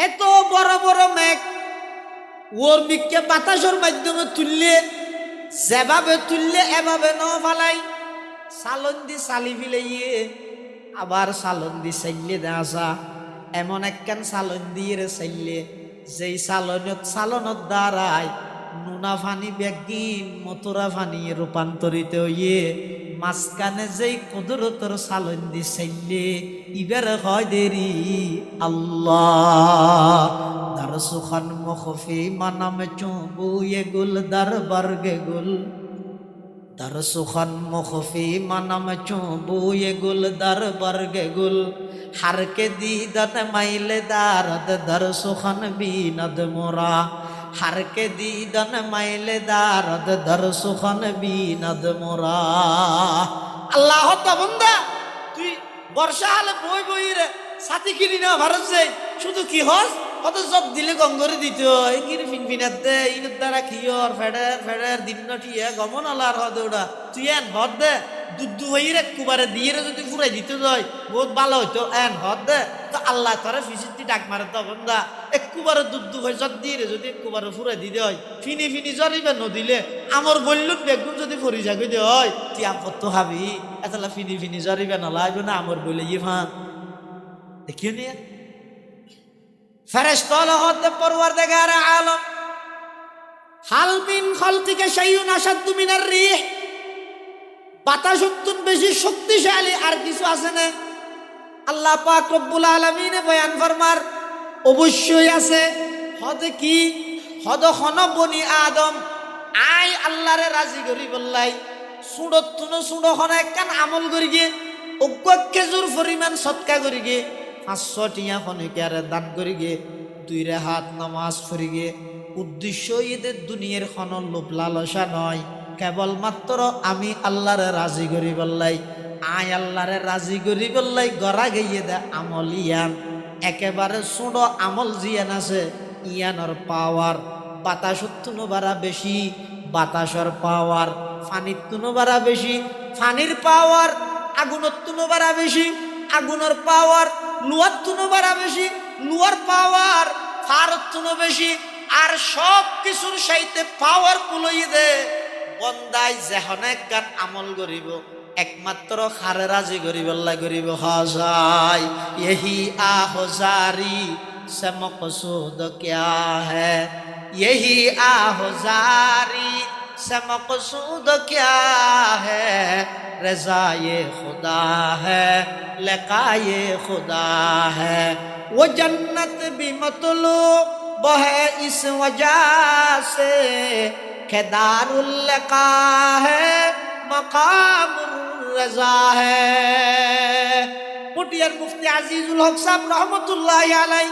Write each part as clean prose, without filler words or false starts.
এত বড় বড় মেঘ ওর মিককে বাতাসের মাধ্যমে তুললে যেভাবে তুললে এভাবে ন ফালাই সালন দি চালি ফিলাইয়ে আবার সালন দি চাইলে দেওয়া এমন একখান সালন দিয়ে চাইলে যেই সালনত দ্বারায় নুনা ফানি ব্যাগিন মথুরা ফানি রূপান্তরিত হইয়ে মাঝখানে যেই কুদরতর সালন দি চাইলে ইবার হয় দেরি আল্লাহ দারসুখান মখফি মানামে চুবুয়ে গুল দরবারগে গুল দারসুখান মখফি মানামে চুবুয়ে গুল দরবারগে গুল হারকে দিদত মাইলে দারদ দারসুখান বিনদ মোরা হারকে দিদন মাইলে দারদ দারসুখান বিনদ মোরা। আল্লাহ তো বন্দা তুই বর্ষা হলে বই বই রে সাথী কিনি না ভারত যাই শুধু কি হস কত জব দিলে গঙ্গরে দিতে হয় কিরে ফিনফিনার দে ইনের দ্বারা খিয়র ফেডের ফেডের দিন ঠিয়ে গমন আলার হদে ওটা তুই এন হদ দে দুধ হইর একবারে দিয়ে যদি ফুরাই দিতে যায় বহুত ভালো হইতো এন হদ দে তো আল্লাহ তোরা ফিসিটি ডাক মারে তো বন্দা একবারে দুধ হয়ে জব দিয়ে যদি একবারে ফুরাই দিতে হয় ফিনি ফিনি জরিবে নদিলে আমার বললুট বেগুন যদি ফরি যাগে দে হয় তুই আপত্ত হাবি এতলা ফিনি ফিনি জরিবে না লাগবে না আমার বলে ইয়ে ফান দেখিও নিয়ে ফেরেশতা হতে পরওয়ারদিগার আলম হাল মিন খালকিকা শাইউন আশাদ্দু মিনার রিহ বাতাস বেশি শক্তিশালী আর কিছু আছে না আল্লাহ পাক রব্বুল আলামিন বয়ান ফরমার অবশ্যই আছে হদে কি হদ খন বনি আদম আই আল্লাহরে রাজি করি বললাই সুড়তুন সুড় খন একখান আমল করি গিয়ে অজ্ঞ খেজুর পরিমাণ সৎকা করি গিয়ে 500 টিয়া খনিকারে দান করি গে 2 রাকাত নামাজ পড়ি গে উদ্দেশ্য এদের দুনিয়ার খন লোভ লালসা নয় কেবলমাত্র আমি আল্লাহরে রাজি করি বললাই আয় আল্লাহরে রাজি করি বললাই গড়া গিয়ে দে আমল ইয়ান একেবারে ছোট আমল জিয়ান আছে ইয়ানোর পাওয়ার বাতাসত তুনো বাড়া বেশি বাতাসর পাওয়ার পানির তুনো বাড়া বেশি পানির পাওয়ার আগুনত তুনো বাড়া বেশি আগুনের পাওয়ার লুয়ার তুনো বাড়া বেশি লুয়ার পাওয়ার ফারত তুনো বেশি আর সব কিছুর সাইতে পাওয়ার কুলই দে বন্দাই যেহনে গান আমল করিব একমাত্র খারে রাজি করিব আল্লাহ করিব হাজাই यही आहुजारी से मकसूद क्या है यही आहुजारी से मकसूद क्या है रज़ाए खुदा है लिक़ाए खुदा है वो जन्नत भी मतलूब है इस वजह से कि दारुल लिक़ा है मकामुर रज़ा है। পটিয়ার মুফতি আজিজুল হক সাহেব রহমতুল্লাহি আলাইহি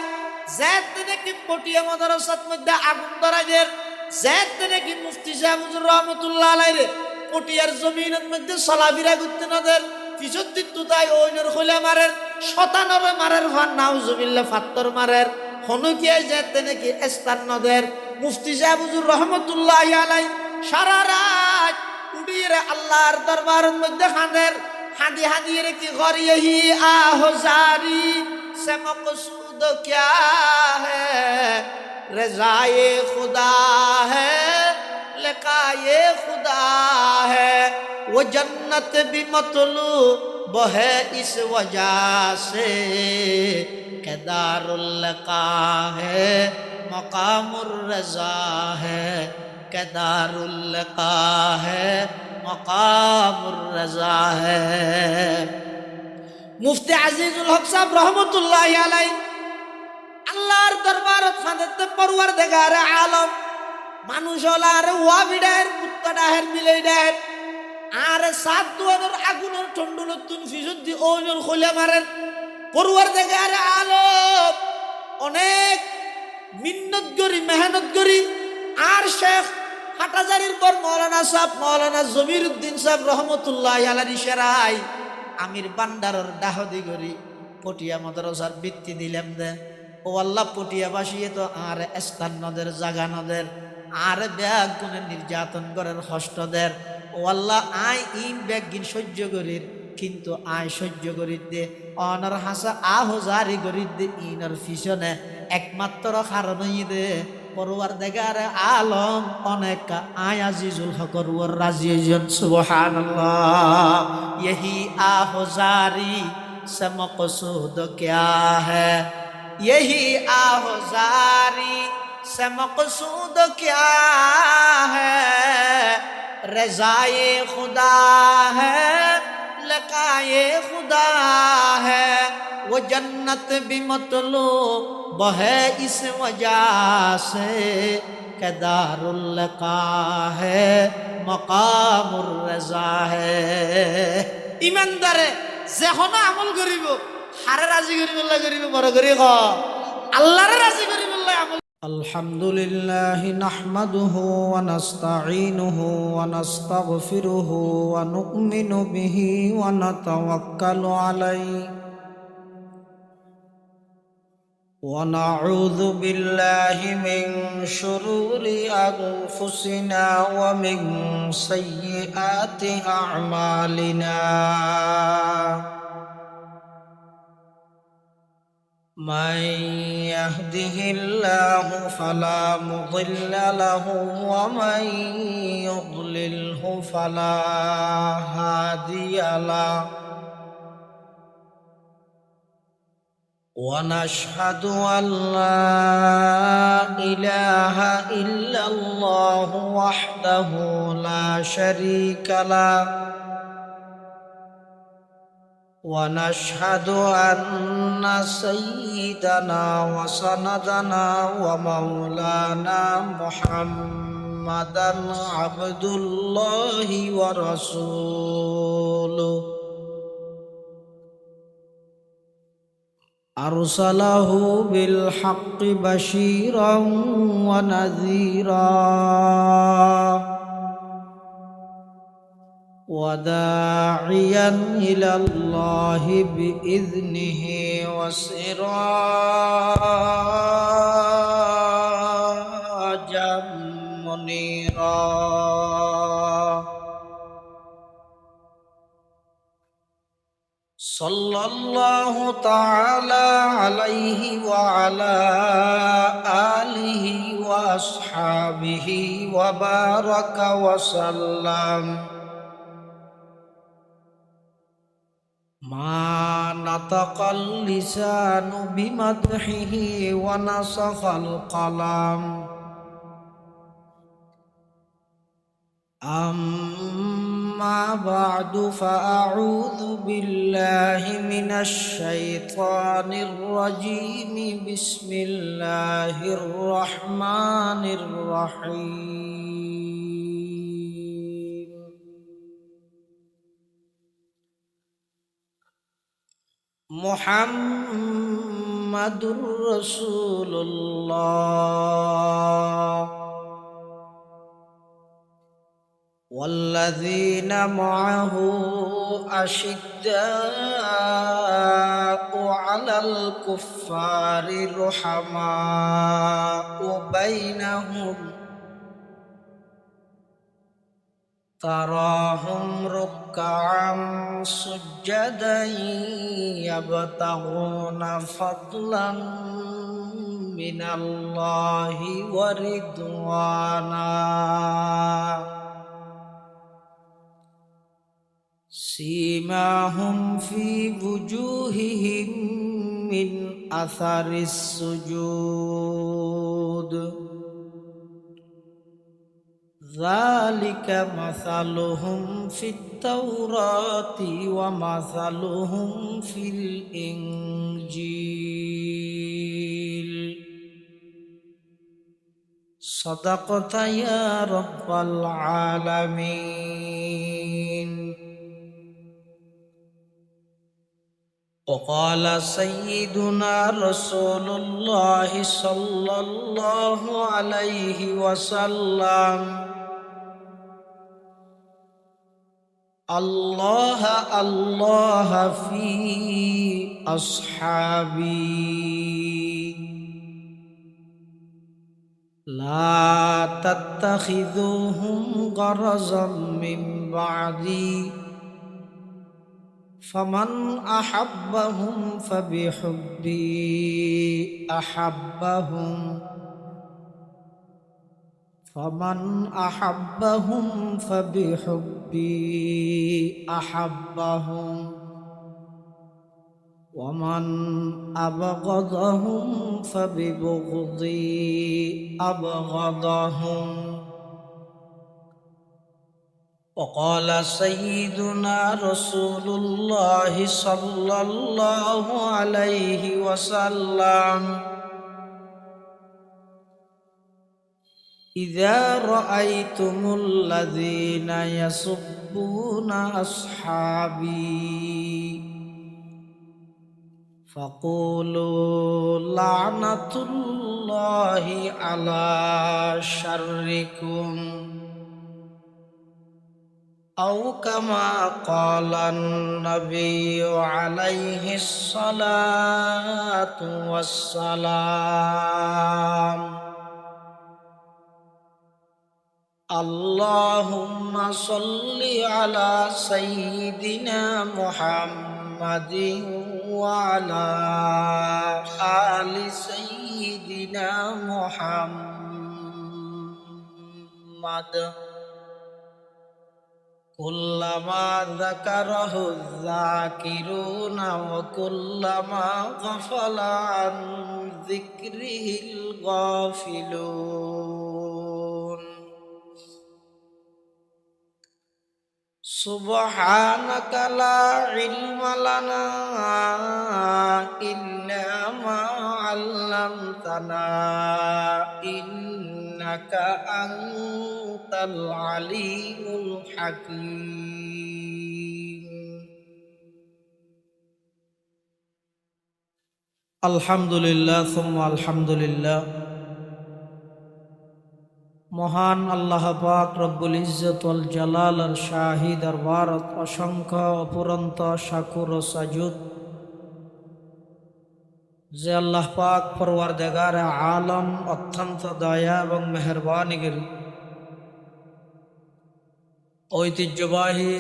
যাতে নাকি পটিয়া মাদ্রাসার মধ্যে আগুন ধরাইদের যাতে নাকি মুফতি সাহেব হুজুর রহমতুল্লাহি আলাইহি পটিয়ার জমিনের মধ্যে সলাবিরা করতে নদের পিছত দিতু তাই ওইনর খোলা মারের 97 মারের ভান নাউজুবিল্লাহ ফাত্তর মারের হনুকিয়া যাতে নাকি স্থান নদের মুফতি সাহেব হুজুর রহমতুল্লাহি আলাইহি সারা রাত উড়িয়ে আল্লাহর দরবারের মধ্যে খানের हादी हादी रे की गौर यही आहुजारी से मकसूद क्या है रज़ाए खुदा है लिक़ाए खुदा है वो जन्नत भी मतलूब है इस वजह से कि दारुल लिक़ा है मकामुर रज़ा है कि दारुल लिक़ा है मकामुर रज़ा है। मुफ्ती আজিজুল হক সাহেব রহমতুল্লাহি আলাইহি আল্লাহর দরবারত ফাঁদতে পরওয়ারদিগার আলম মানুষ হলার ওয়া বিডার কুত্তাডাহের মিলাইডার আর সাত দুয়ারের আগুনের টন্ডুলতুন ফিজুদ্দি ওনর খোলা মারেন পরওয়ারদিগার আলম অনেক মিন্নত করি মেহনত করি আর শেখ হাটাজারির পর মৌলানা সাহেব মৌলানা জমিরউদ্দিন সাহেব রহমতুল্লাহি আলাইহি ইশারাই আমির বান্দারর দাহদি করি পটিয়া মাদ্রাসার বৃত্তি দিলাম দে ও আল্লাহ পটিয়া বাসিয়ে তো আর স্থান নদের জাগা নদের আর ব্যাগ গুণের নির্যাতন করার হস্তদের ও আল্লাহ আই ইন ব্যাগ গিন সহ্য করির কিন্তু আয় সহ্য করি দে অনর হাসা আহজারি করি দে ইনর পিছনে একমাত্র কারণ দে পরওয়ারদিগার আলম অনেক আয় আজিজুল হকর ওর রাজিয়ান সুবহানাল্লাহ। यही आहुजारी से मकसूद क्या है, यही आहुजारी से मकसूद क्या है, रज़ाए खुदा है लकाए खुदा है, वो जन्नत भी मतलूब है इस वजह से कि दारुल लका है मकामुर रज़ा है। ইমানদারে যখন আমল করিব হারে রাজি করিব আল্লাহ করিব বড় করি ক আল্লাহরে রাজি করিব আল্লাহ আমল। আলহামদুলিল্লাহ নাহমাদুহু ওয়া নাস্তাঈনুহু ওয়া নাস্তাগফিরুহু ওয়া নু'মিনু বিহি ওয়া নাতাওয়াক্কালু আলাইহি ونعوذ بالله من شرور أنفسنا ومن سيئات أعمالنا من يهده الله فلا مضل له ومن يضلله فلا هادي له ونشهد أن لا إله إلا الله وحده لا شريك له ونشهد أن سيدنا وسندنا ومولانا محمدا عبد الله ورسوله أرسله بالحق بشيرا ونذيرا وداعيا إلى الله بإذنه وسراجا منيرا صلى الله تعالى عليه وعلى آله وأصحابه وبارك وسلم ما نطق اللسان بمدحه ونسخ القلم أما بعد فأعوذ بالله من الشيطان الرجيم بسم الله الرحمن الرحيم محمد رسول الله والذين معه أشداء على الكفار رحماء بينهم تراهم ركعا سجدا يبتغون فضلا من الله ورضوانا سيماهم في وجوههم من أثر السجود ذلك مثلهم في التوراة ومثلهم في الإنجيل صدقت يا رب العالمين. وقال سيدنا رسول الله صلى الله عليه وسلم الله الله في أصحابي لا تتخذوهم غرضا من بعدي فمن أحبهم فبحبي أحبهم فمن أحبهم فبحبي أحبهم ومن أبغضهم فببغضي أبغضهم. وقال سيدنا رسول الله صلى الله عليه وسلم: إذا رأيتم الذين يسبون أصحابي فقولوا لعنة الله على شركم، أو كما قال النبي عليه الصلاة والسلام: اللهم صل على سيدنا محمد وعلى آل سيدنا محمد كلما ذكره الذاكرون وكلما غفل عن ذكره الغافلون. سبحانك لا علم لنا إلا ما علمتنا إنك أنت العليم الحكيم. الحمد لله ثم الحمد لله. মহান আল্লাহ পাক রব্বুল ইজ্জত ওয়াল জালালের শাহী দরবারত অসংখ্য অপুরন্ত শাকুর ও সাজুদ যে আল্লাহ পাক পরওয়ারদিগারে আলম অত্যন্ত দয়া এবং মেহেরবানির ঐতিহ্যবাহী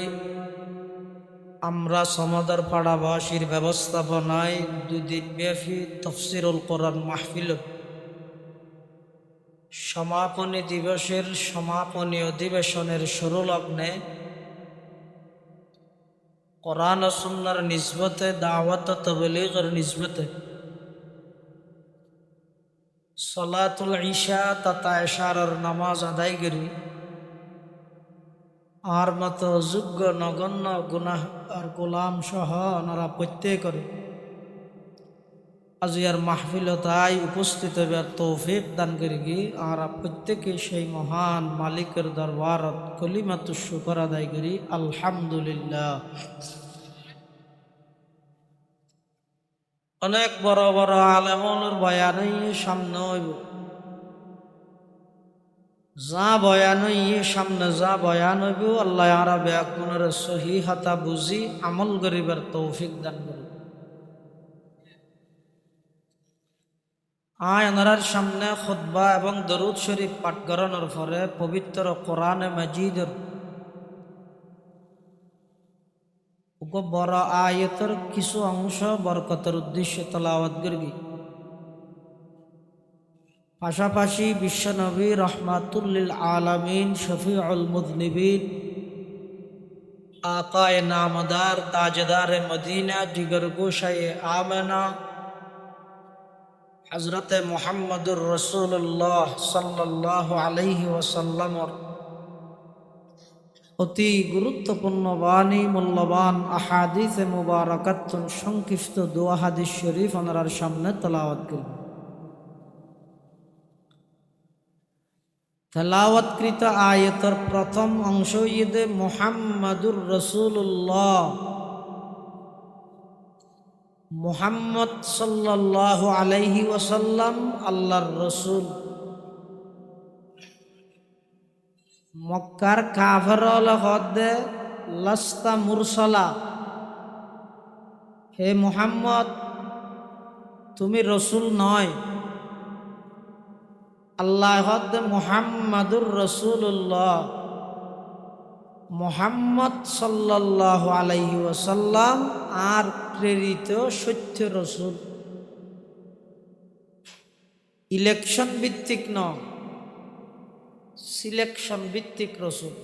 আমরা সমদর পাড়াবাসীর ব্যবস্থাপনায় 2 দিন ব্যাপী তাফসীরুল কোরআন মাহফিল সমাপনী দিবসের সমাপনী অধিবেশনের শুরু লগ্নে কোরআন ও সুন্নাহর নিসবতে দাওয়াত ও তাবলীগের নিসবতে সালাতুল ইশা তথা ইশারার নামাজ আদায়গিরি আর মতো যোগ্য নগণ্য গুনাহগার গোলাম সহ ওনারা প্রত্যেক করে আজিয়ার মাহফিলতায় উপস্থিত হবার তৌফিক দান করি গি আর প্রত্যেকে সেই মহান মালিকের দরবারত কলিমাতু শুকর আদায় করি আলহামদুলিল্লাহ। অনেক বড় বড় আলেমুলের বয়ানই সামনে হইব, যা বয়ান সামনে যা বয়ান হইব আল্লাহ আরা ব্যাকুনের সহিহাতা বুঝি আমল করিবার তৌফিক দান করি। আনার সামনে খুতবা এবং দরুদ শরীফ পাঠ করানোর পরে পবিত্র কোরআনে মাজিদের বড় আয়াতের কিছু অংশ বরকতের উদ্দেশ্যে তেলাওয়াত করবি। পাশাপাশি বিশ্বনবী রহমাতুল লিল আলামিন শফিউল মুযনিবিন আকায়ে নামদার তাজদারে মদিনা জিগর গোশায়ে আমেনা হযরত মুহাম্মদুর রাসূলুল্লাহ সাল্লাল্লাহু আলাইহি ওয়াসাল্লামের অতি গুরুত্বপূর্ণ বাণী মূল্যবান আহাদিসে মুবারাকাতুন সংক্ষিপ্ত দোয়া হাদিস শরীফ ওনার সামনে তেলাওয়াত করব। তেলাওয়াতকৃত আয়াতের প্রথম অংশ ঈদে মুহাম্মাদুর রাসূলুল্লাহ মুহাম্মদ সাল্লাল্লাহু আলাইহি ওয়াসাল্লাম আল্লাহর রসুল। মক্কার কাফেররা হদে লাস্তা মুরসালা, হে মুহাম্মদ তুমি রসুল নয়। আল্লাহ হদে মুহাম্মাদুর রাসূলুল্লাহ মুহাম্মদ সাল্লাল্লাহু আলাইহি ওয়াসাল্লাম আর প্রেরিত সত্য রসুল। ইলেকশন ভিত্তিক ন, সিলেকশন ভিত্তিক রসুল।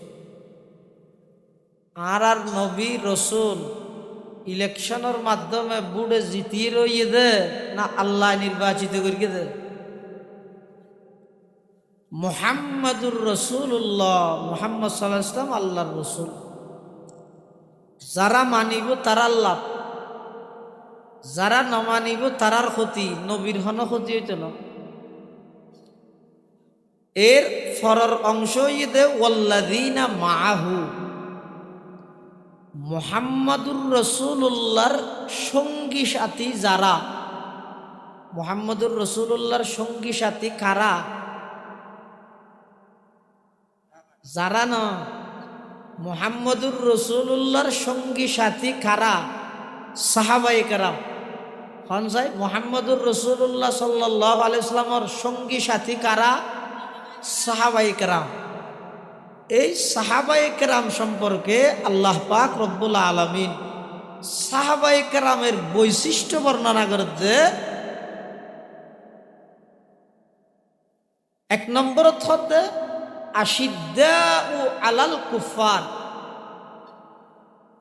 আর নবী রসুল ইলেকশনের মাধ্যমে বুড়ে জিতিয়ে রইয়ে দে না আল্লাহ নির্বাচিত করিয়ে দে? মুহাম্মাদুর রসুল্লাহ, মুহাম্মদ সাল্লাল্লাহু আলাইহি ওয়াসাল্লাম আল্লাহর রসুল। যারা মানিব তারার লাভ, যারা ন মানিব তারার ক্ষতি। নবীর হন ক্ষতি হইত না। এর ফরর অংশ ইদে ওয়াল্লাযীনা মাআহু, মুহাম্মাদুর রসুল্লাহর সঙ্গী সাথী যারা। মুহাম্মাদুর রসুল্লাহর সঙ্গী সাথী কারা? যারা না। মুহাম্মাদুর রসুল্লাহর সঙ্গী সাথী কারা? সাহাবায়ে কেরাম। হন সাহেব, মুহাম্মাদুর রসুল্লাহ সাল্লাল্লাহু আলাইহি ওয়াসাল্লামের সঙ্গী সাথী কারা? সাহাবায়ে কেরাম। এই সাহাবায়ে কেরাম সম্পর্কে আল্লাহ পাক রব্বুল আলামিন সাহাবায়ে কেরামের বৈশিষ্ট্য বর্ণনা করতে এক নম্বর হতে আশিদ্দাউ আলাল কুফার।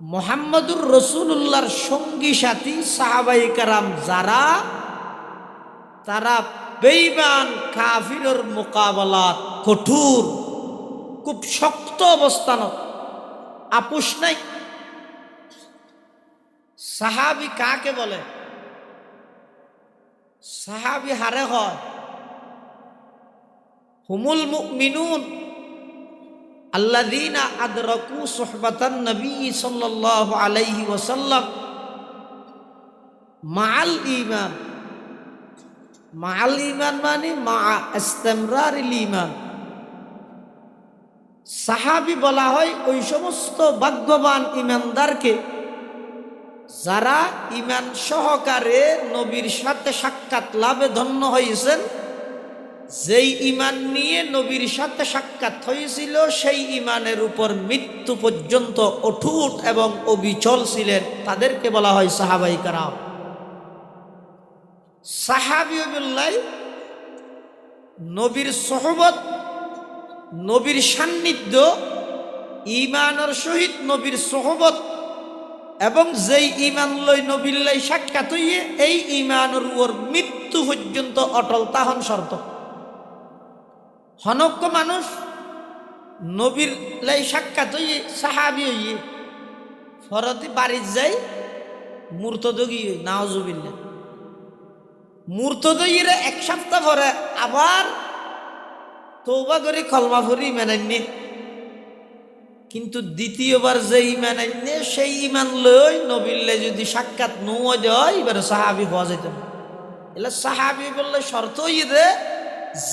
মুহাম্মাদুর রসুল্লাহর সঙ্গী সাথী সাহাবায়ে কেরাম যারা, তারা বেঈমান কাফিরের মোকাবেলাত কঠোর, খুব শক্ত অবস্থান, আপোষ নাই। সাহাবি কাকে বলে? সাহাবি হারে হয় হুমুল মুমিনুন আল্লাযীনা আদরাকু সুহবাতান নবী সাল্লাল্লাহু আলাইহি ওয়াসাল্লাম মাআল ঈমান। মাআল ঈমান মানে মা ইসতিমরারিল ঈমান। সাহাবী বলা হয় ওই সমস্ত ভাগ্যবান ঈমানদারকে যারা ঈমান সহকারে নবীর সাথে সাক্ষাৎ লাভে ধন্য হয়েছেন। যেই ঈমান নিয়ে নবীর সাথে সাক্ষাৎ হয়েছিল সেই ঈমানের উপর মৃত্যু পর্যন্ত অটুট এবং অবিচল ছিলেন, তাদেরকে বলা হয় সাহাবায়ে কেরাম। সাহাবীউল্লাহ নবীর সোহবত, নবীর সান্নিধ্য, ঈমানের সহিত নবীর সোহবত এবং যেই ঈমান লই নবীর লাই সাক্ষাৎ হইয়ে এই ঈমানের উপর মৃত্যু পর্যন্ত অটল তাহন শর্ত। হনক্য মানুষ নবীর লাই সাক্ষাৎ হইয়ে সাহাবী হইয়ে ফরতি বাড়ির যাই মুরতদগি নাউজুবিল্লাহ। মুরতদগিরে এক সপ্তাহ পরে আবার তওবা করে কলমা পড়ি মেনাইনে, কিন্তু দ্বিতীয়বার যে ঈমান আইনে সেই ঈমান লই নবীল্লে যদি সাক্ষাৎ নয় দেয় এবার সাহাবী হওয়া যেত না। এলে সাহাবী বললে শর্ত ইয়ে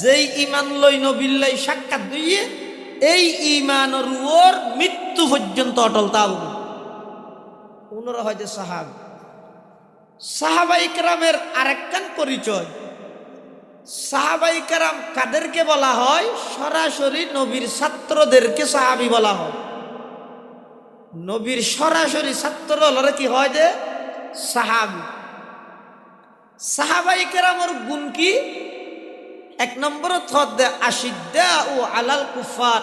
যেই ঈমান লই নবীল্লাই সাক্ষাৎ দিয়ে এই ঈমানের উপর মৃত্যু পর্যন্ত অটল থাকবে। ওনারা হয়তো সাহাবী। সাহাবায়ে কেরামের আরেকখান পরিচয়, সাহাবায়ে কেরাম কাদেরকে বলা হয়? সরাসরি নবীর ছাত্রদেরকে সাহাবী বলা হয়। নবীর সরাসরি ছাত্র হলে কি হয়? যে সাহাবী। সাহাবায়ে কেরামের গুণ কি? এক নম্বর হচ্ছে আশিদ্দাউ আলাল কুফার।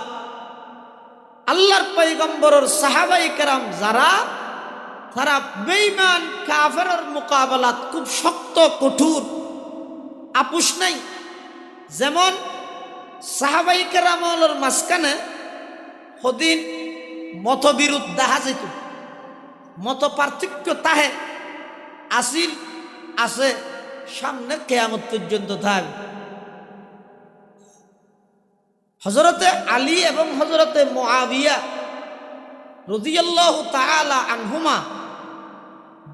আল্লাহর পয়গম্বরের সাহাবায়ে কেরাম যারা, তারা বেঈমান কাফেরের মোকাবেলাত খুব শক্ত কঠোর, আপোষ নাই। যেমন সাহাবায়ে কেরামের মাঝখানে সদিন মতবিরোধ দেখা যেত, মত পার্থক্য তাহে আসিল, আছে, সামনে কিয়ামত পর্যন্ত থাকবে। হযরতে আলী এবং হযরতে মুআবিয়া রাদিয়াল্লাহু তাআলা আনহুমা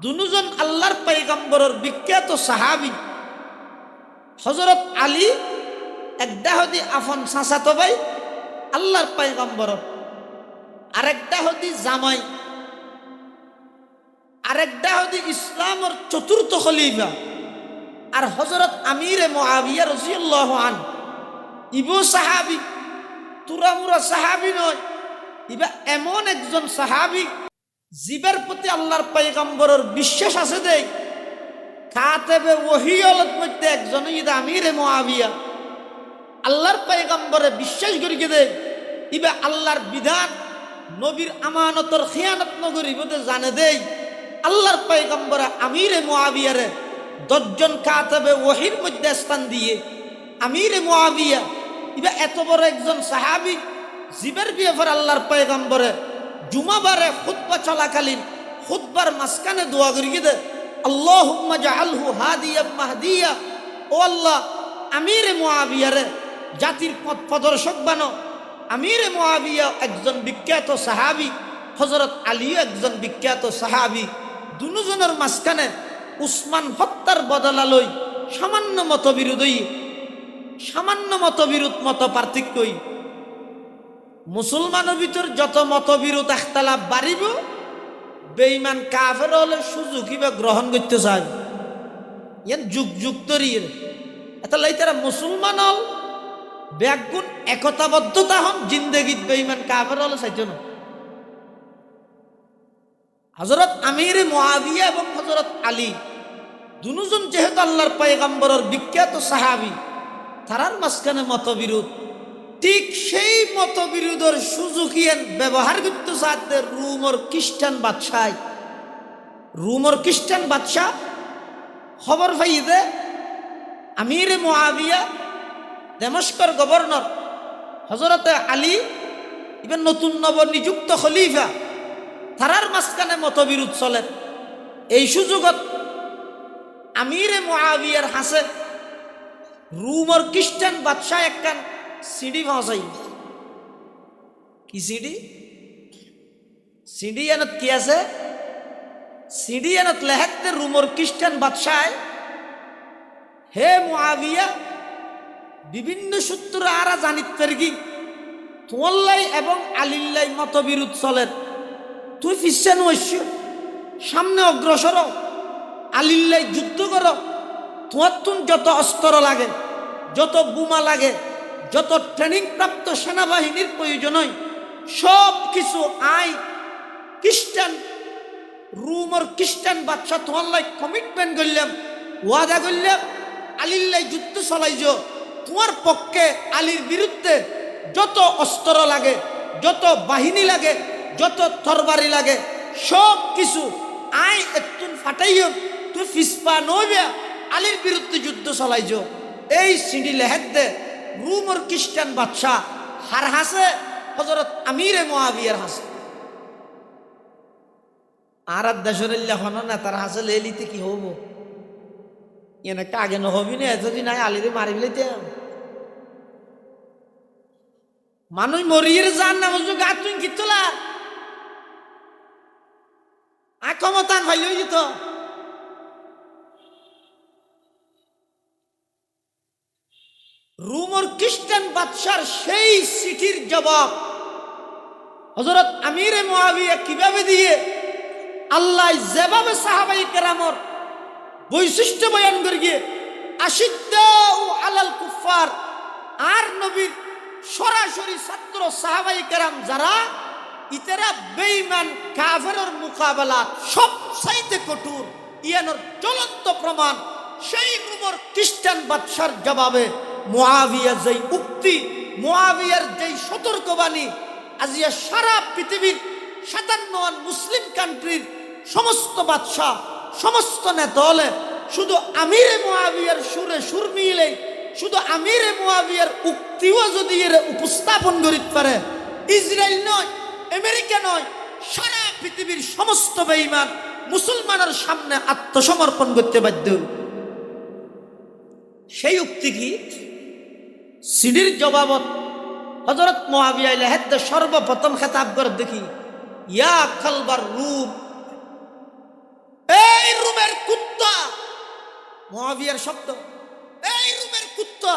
দুজন আল্লাহর পয়গম্বরের বিখ্যাত সাহাবী। হযরত আলী একটা হদি আফন চাচাতো ভাই আল্লাহর পয়গম্বরের, আরেকটা হদি জামাই, আরেকটা হদি ইসলামের চতুর্থ খলিফা। আর হযরত আমিরে মুআবিয়া রাদিয়াল্লাহু আনহু ইবো সাহাবী, তুরামুরা সাহাবী নয়, ইবা এমন একজন সাহাবী জীবের প্রতি আল্লাহর পয়গম্বরের বিশ্বাস আছে দেই কাতেবে ওহিয়লত মধ্যে একজন ইদা আমিরে মুআবিয়া আল্লাহর পয়গম্বরে বিশ্বাস করি দেই ইবা আল্লাহর বিধান নবীর আমানতর খিয়ানত নগরী বলে জানে দেই আল্লাহর পয়গম্বরে আমিরে মুআবিয়ারে 10 জন কাতেবে ওহির মধ্যে স্থান দিয়ে আমিরে মুআবিয়া ইবা এত বড় একজন সাহাবী জীবের বিয়েফর আল্লাহর পয়গম্বরে জুমাবারে খুতবা চলাকালীন খুতবার মাঝখানে দোয়া করি দে আল্লাহুম্মা জাআলহু হাদিয়াম মাহদিয়া ও আল্লাহ আমিরে মুআবিয়ারে জাতির পথ প্রদর্শক বানো আমিরে মুআবিয়া একজন বিখ্যাত সাহাবী হযরত আলী একজন বিখ্যাত সাহাবী দুজনের মাঝখানে উসমান হত্যার বদলা লই সামান্য মতবিরোধ মত পার্থক্যই মুসলমানের ভিতর যত মতবিরোধ আখতালাফ বাড়িব বেঈমান কাফের হলে সুযোগ কিবা গ্রহণ করতে চায় ইয়ান যুগ তরির এটা লাই তারা মুসলমান হল ব্যাগুণ একতাবদ্ধতা হন জিন্দেগিত বেঈমান কাফের হলে চাইতো না হযরত আমির মুআবিয়া এবং হযরত আলী দুজন যেহেতু আল্লাহর পয়গম্বরের বিখ্যাত সাহাবী তারার মাঝখানে মতবিরোধ ঠিক সেই মতবিরোধের সুযোগিয়ান ব্যবহার করতে চাচ্ছে রোমর খ্রিস্টান বাদশাহ খবর পাইয়ে আমিরে মুআবিয়া দামেস্কের গভর্নর হযরতে আলী ইবেন নতুন নবনিযুক্ত খলিফা তারার মাঝখানে মতবিরোধ চলে এই সুযোগত আমিরে মুআবিয়ার হাসে রোমর খ্রিস্টান বাদশাহ একখান সিডি ভাষাই কি সিডি এনত কি আছে সিডি এনত লেহাতে রোমর খ্রিস্টান বাদশাহ হে মুআবিয়া বিভিন্ন সূত্র আরা জানিত পারি তোমাল্লাই এবং আলিল্লাই মতবিরোধ চলে তুই ফিসেন ঐশ্য সামনে অগ্রসর আলিল্লাই যুদ্ধ কর তোমার তুন যত অস্ত্র লাগে যত বোমা লাগে যত ট্রেনিং প্রাপ্ত সেনাবাহিনীর প্রয়োজন হয় সব কিছু রোমর খ্রিস্টান বাদশাহ তোমার লাই কমিটমেন্ট করলাম ওয়াদা করলাম আলীর লাই যুদ্ধ চলাইছ তোমার পক্ষে আলীর বিরুদ্ধে যত অস্ত্র লাগে যত বাহিনী লাগে যত তরবারি লাগে সব কিছু একটু ফাটাইও তুই ফিসপা নইবা আলীর বিরুদ্ধে যুদ্ধ চলাইছ এই সিঁড়ি লেহেদ দে রোমর খ্রিস্টান বাদশাহ হার হাসে হযরত আমিরে মুআবিয়ার হাসে আর দেশরেল্লা হন না তার হাসে লেলিতে কি হবো এনে কাগে নহবি না এতদিন আয় আলিরে মারি ফেলাইতে মানুষ মরিয়ে যান না বুঝছো গা তুই কি তোলা ক্ষমতান ভাইল যেত রোমর খ্রিস্টান বাদশার সেই চিঠির জবাব হযরত আমিরে মুআবিয়া কিভাবে দিয়ে আল্লাহ যেভাবে সাহাবায়ে কেরামর বৈশিষ্ট্য বয়ান করে গিয়ে আশিদ্দাউ আলাল কুফার আর নবীর সরাসরি ছাত্র সাহাবায়ে কেরাম যারা ইতারা বেঈমান কাফেরের মোকাবেলা সবচাইতে কঠোর ইয়ানোর জ্বলন্ত প্রমাণ সেই রোমর খ্রিস্টান বাদশার জবাবে মুআবিয়া যেই উক্তি মুআবিয়ার যেই সতর্কবাণী আজিয়া সারা পৃথিবীর 57 মুসলিম কান্ট্রির সমস্ত বাদশাহ সমস্ত নেতা হলে শুধু আমিরে মুআবিয়ার সুরে সুর মিলে শুধু আমিরে মুআবিয়ার উক্তিও যদি এর উপস্থাপন করিতে পারে ইসরায়েল নয় আমেরিকা নয় সারা পৃথিবীর সমস্ত বেঈমান মুসলমানের সামনে আত্মসমর্পণ করতে বাধ্য সেই উক্তি কি সিডির জবাবত হযরত মুআবিয়া লেহেদ সর্বপ্রথম খেতাব করে দেখি ইয়া খালবার রূম এই রুমের কুত্তা মুআবিয়ার শব্দ এই রুমের কুত্তা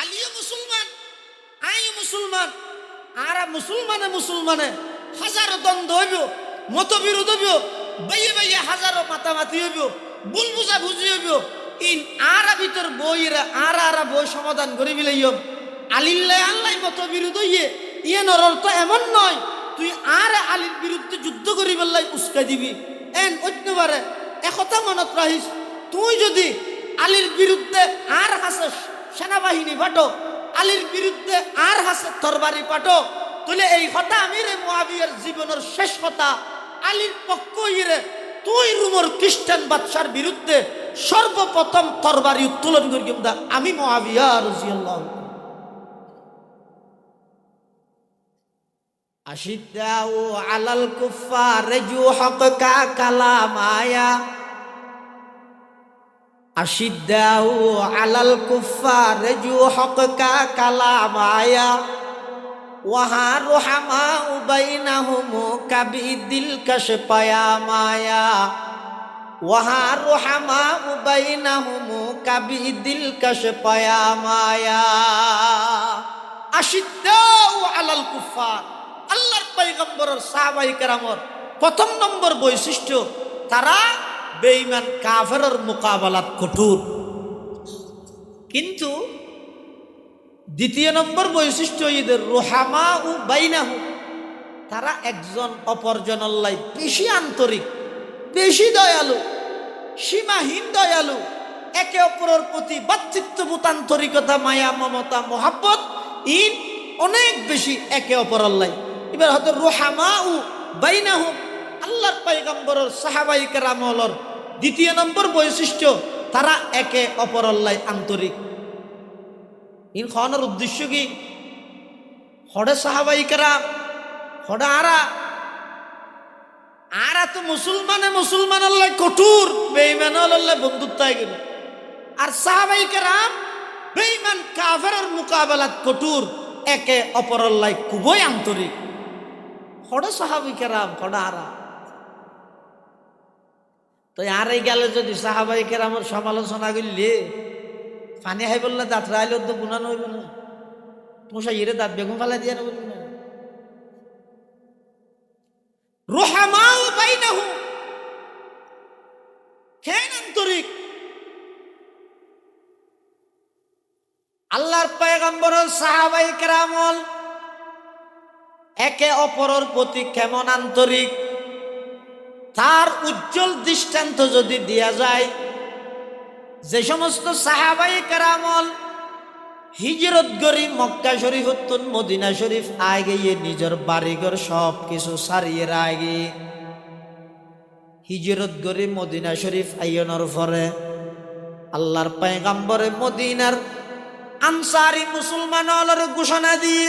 আলীও মুসলমান আইও মুসলমান আর মুসলমানে হাজারো দ্বন্দ্ব হইব মতবিরোধ হইব বাইয়ে হাজারো মাতামাতি হইব ভুল বুঝাবুঝি হইব ইন আর ভিতর বইরা আর বই সমাধান করে মিলাইম আলিল্লাহ আল্লাহ মতবিরোধ হইয়ে ইয়ানোর অর্থ এমন নয় তুই আর আলীর বিরুদ্ধে যুদ্ধ করি বললাই উস্কাই দিবি এন অন্যবারে একথা মনত রাখিস তুই যদি আলীর বিরুদ্ধে আর হাসে সেনাবাহিনী পাঠো আলীর বিরুদ্ধে আর হাসে তরবারি পাঠো তাহলে এই কথা আমির মুআবিয়ার জীবনের শেষ কথা আলীর পক্ষ ইরে তুই রুমর খ্রিস্টান বাদশার বিরুদ্ধে সর্বপ্রথম তরবারি উত্তোলন করি আমি মুআবিয়া রাদিয়াল্লাহু আশিদ্দাউ আলাল কুফার জুহকা কালামায়া আশিদ্দাউ আলাল কুফার জুহকা কালামায়া ওয়াহা রুহামাউ বাইনাহুম কাবিদিল কাশপায়া মায়া ওয়াহা রুহামাউ বাইনাহুম কাবিদিল কাশপায়া মায়া আশিদ্দাউ আলাল কুফার আল্লাহর পয়গম্বরের সাহাবায়ে কেরামের প্রথম নম্বর বৈশিষ্ট্য তারা বেঈমান কাফেরের মোকাবেলাত কঠোর কিন্তু দ্বিতীয় নম্বর বৈশিষ্ট্য এদের রুহামা ও বাইনাহু তারা একজন অপরজনের লাই বেশি আন্তরিক বেশি দয়ালু সীমাহীন দয়ালু একে অপরের প্রতি বাতৃত্ববোধ আন্তরিকতা মায়া মমতা মোহাব্বত ইন অনেক বেশি একে অপরের লাই এবার হয়তো রুহামা ও বাইনাহু আল্লাহর পয়গম্বরের সাহাবায়ে কেরামের দ্বিতীয় নম্বর বৈশিষ্ট্য তারা একে অপরের লাই আন্তরিক ইন খাওয়ানোর উদ্দেশ্য কি হড়ে সাহাবায়ে কেরাম হড়ে আরা তো মুসলমানের লাই কঠোর বেঈমানের লাই বন্ধুত্বায় গেল আর সাহাবায়ে কেরাম বেঈমান কাফেরের মোকাবেলাত কঠোর একে অপরের লাই খুবই আন্তরিক হড়ে সাহাবায়ে কেরাম হড়ে আরা তো আরে গেলে যদি সাহাবায়ে কেরামের সমালোচনা করলে পানি হাই বললে দাঁত রাইলে তো গুণানো হইব না মশা ইরে দাঁত বেগুন ফেলা দিয়ে নেব না রুহামাউ বাইনাহু কেন আন্তরিক আল্লাহর পয়গম্বরের সাহাবায়ে কেরামল একে অপরের প্রতি কেমন আন্তরিক তার উজ্জ্বল দৃষ্টান্ত যদি দেয়া যায় যে সমস্ত সাহাবায়ে কেরামল হিজরত করি মক্কা শরীফ হতুন মদিনা শরীফ আগে নিজের বাড়িঘর সব কিছু সারিয়ে আগে হিজরত করি মদিনা শরীফ আইয়নের পরে আল্লাহর পয়গম্বরে মদিনার আনসারি মুসলমানদের ঘোষণা দিয়ে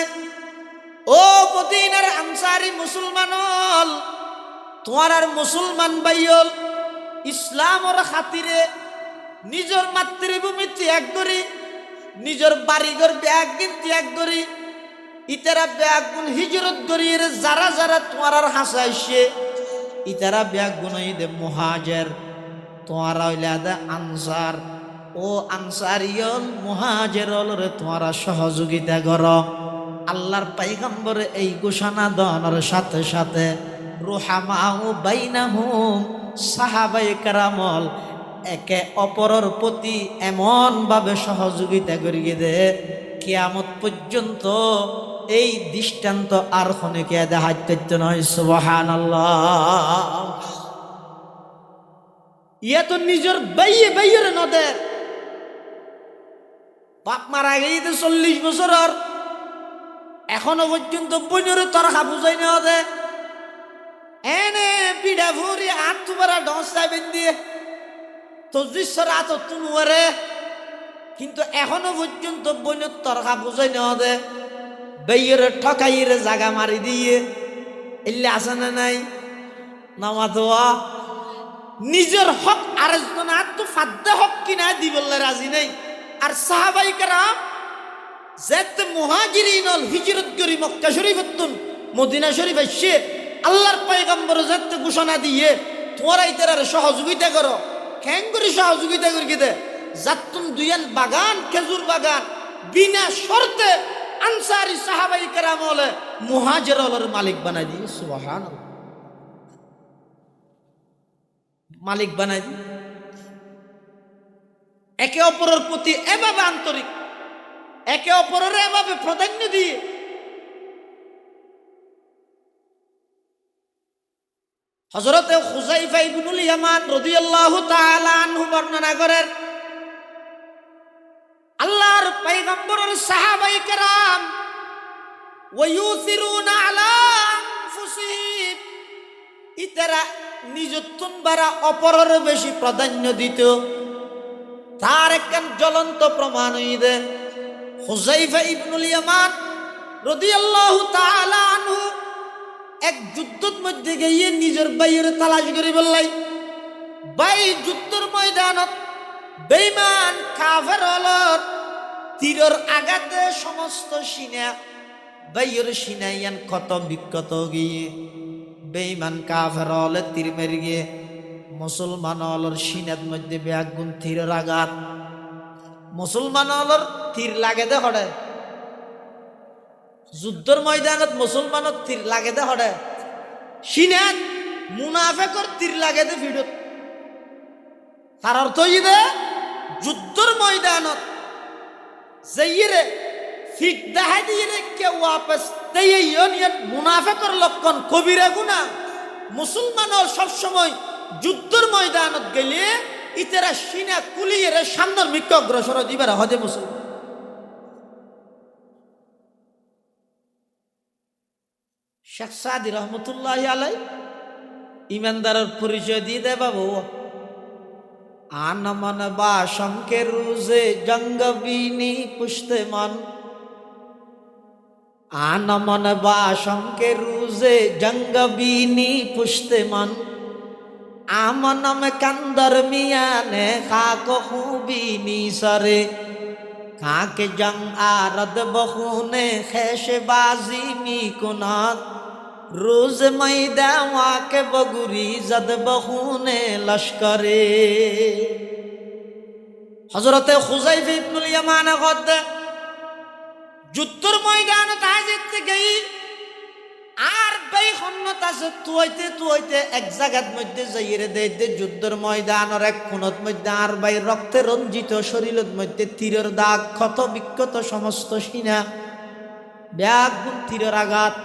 ও মদিনার আনসারি মুসলমানল তোমার আর মুসলমান ভাইয়ল ইসলামের খাতিরে নিজের মাতৃভূমি ত্যাগ করি নিজের বাড়িঘর ব্যাগ দিন ত্যাগ করি ইতারা ব্যাগ গুণ হিজরত করি যারা যারা তোমার আর হাসাইছে ইতারা ব্যাগ গুণ দে মুহাজের তোমার হইলে আনসার ও আনসারিয়ল মুহাজেরল রে তোমারা সহযোগিতা কর আল্লাহর পয়গম্বর এই ঘোষণা দেওয়ার সাথে সাথে রুহামাউ বাইনাহুম সাহাবায়ে কেরামল একে অপরের প্রতি এমন ভাবে সহযোগিতা করিয়ে দে কিয়ামত পর্যন্ত এই দৃষ্টান্ত আর খনিকে দেখাইতে নয় সুবহানাল্লাহ ইয়া তো নিজের বাইয়ের নদে বাপ মারা গেই তো 40 বছর এখনো পর্যন্ত বইনের তরখা বুঝাই নেওয়া দে এনে পিঠা ভরি আট তুমারা ডসাই বেঁধিয়ে তজিসর আত তুনুয়ারে কিন্তু এখনো পর্যন্ত বইনের তরখা বুঝাই নেওয়া দে বেয়ের ঠকাইয়ের জাগা মারি দিয়ে এলে আসে না নাই নামা দোয়া নিজের হক আরেকজন আত্ম ফাদ্দা হক কিনা দিবলে রাজি নেই আর সাহাবায়ে কেরাম যেতে মুহাজিরিনল হিজরত করি মক্কা শরীফ হতুন মদিনা শরীফ এসে আল্লাহর পয়গম্বর যেতে ঘোষণা দিয়ে তোমরা ইতার সহযোগিতা করো কেন করে সহযোগিতা করি দে যাতুন দুইয়ান বাগান খেজুর বাগান বিনা শর্তে আনসারি সাহাবায়ে কেরাম হলে মুহাজিরদের মালিক বানাই দিয়ে সুবহানাল্লাহ মালিক বানাই দিয়ে একে অপরের প্রতি এভাবে আন্তরিক একে অপরের এভাবে প্রাধান্য দিয়ে হযরতে হুযায়ফা ইবনুল ইয়ামান রাদিয়াল্লাহু তাআলা আনহু বর্ণনা করেন, আল্লাহর পয়গম্বরের সাহাবায়ে কেরাম ওয়ায়ুসিরুনা আলা আনফুসিহিম, ইতারা নিজত্বন বারা অপরের বেশি প্রাধান্য দিত। তার একখান জ্বলন্ত প্রমাণ হইবে হুযায়ফা ইবনুল ইয়ামান রাদিয়াল্লাহু তাআলা আনহু এক যুদ্ধের মধ্যে গিয়ে নিজের ভাইয়ের তালাশ করে বললাই, ভাই যুদ্ধের ময়দানত বেঈমান কাফের হলত তীরের আঘাতে সমস্ত সিনা ভাইয়ের সিনাইয়ান ক্ষত বিক্ষত গিয়ে বেঈমান কাফের হলে তীর মেরে গিয়ে মুসলমান হলর সিনার মধ্যে ব্যাগুন তীরের আঘাত, মুসলমান হলর তীর লাগে দে হড়ে, যুদ্ধের ময়দানত মুসলমানের তীর লাগে দে হড়ে, সিনাত মুনাফেকর তীর লাগে দে ভিড়ত। তার অর্থ দে যুদ্ধের ময়দানত যাইরে ফিট দেখাই দিয়ে কে ওয়াপস তেইয়নিয়ত মুনাফেকর লক্ষণ কবিরা গুনাহ। মুসলমানর সবসময় যুদ্ধের ময়দানত গেলে ইতারা সিনা কুলিয়ে সামনের মিক্ক অগ্রসর দিবার হদে মুসলমান। শেখ সাদি রহমতুল্লাহ আলাই ইমানদারের পরিচয় দিয়ে দেয়, বাবু আনমন বাসম के रूज़े जंग बीनी पुश्ते मन, आनमन बाशम के रूज़े जंग बीनी पुश्ते मन, आमनम कंदर मिया ने खाक खूबीनी सरे, खाके जंग आरद बखूने खैश बाजी मी कुनात, रोज मैदान वाके बगुरी जद बखूने लश्करे। হযরতে হুযায়ফা ইবনুল ইয়ামান গদ যুদ্ধের ময়দানে তাজেতে গই আর ভাই খন্নত আছে তুইতে এক জায়গার মধ্যে যাইরে দে যুদ্ধের ময়দানের এক কোণত মধ্যে আর ভাই রক্তে রঞ্জিত শরীরের মধ্যে তীরের দাগ ক্ষত বিক্ষত সমস্ত সিনা ব্যাগুন তীরের আঘাত।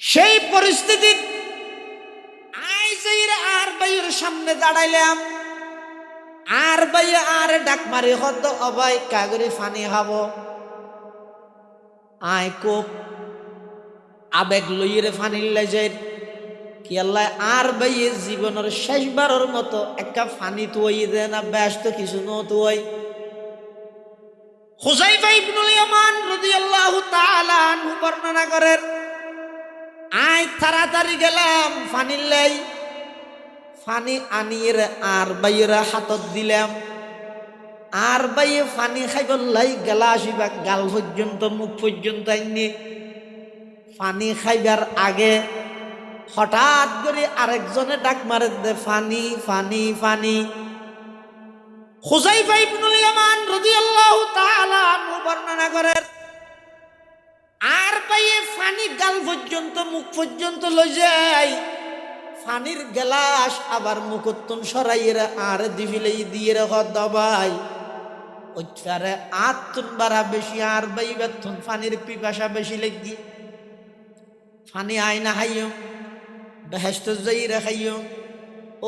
সেই পরিস্থিতি আই যাইরে আর ভাইয়ের সামনে দাঁড়াইলাম, আর ভাই আর ডাক মারি হদ অবাই কাগরে ফানি খাব, আয় কোপ আবেগ লইরে ফানি লাই যায় কি আল্লাহ আর ভাই জীবনের শেষবারের মতো একটা ফানি তুই দে না, ব্যস্ত কিছু নতুই। হুযায়ফা ইবনুল ইয়ামান রাদিয়াল্লাহু তাআলা আনহু বর্ণনা করেন, আয় তাড়াতাড়ি গেলাম ফানি লাই, ফানি আনিয়ে আর বাইরা হাতত দিলাম, আর বাইয়ে ফানি খাইবার লাই গেলাস বা গাল পর্যন্ত মুখ পর্যন্ত আইনি। ফানি খাইবার আগে হঠাৎ করে আরেকজনে ডাক মারে দে ফানি ফানি ফানি। হুযায়ফা ইবনুল ইয়ামান রাদিয়াল্লাহু তাআলা আনহু বর্ণনা করেন, আর বাইয়ে ফানি গাল পর্যন্ত মুখ পর্যন্ত লই যায়, ফানির গেলাস আবার মুখত্তন সরাইয়েরা আর দিবিলেই দিয়ে দবাই ওইটারে আত্মন বাড়া বেশি আর বাই বেতন ফানির পিপাসা বেশি লেগি ফানি আয়না খাইও বেহেস্ত যাই রে খাইও।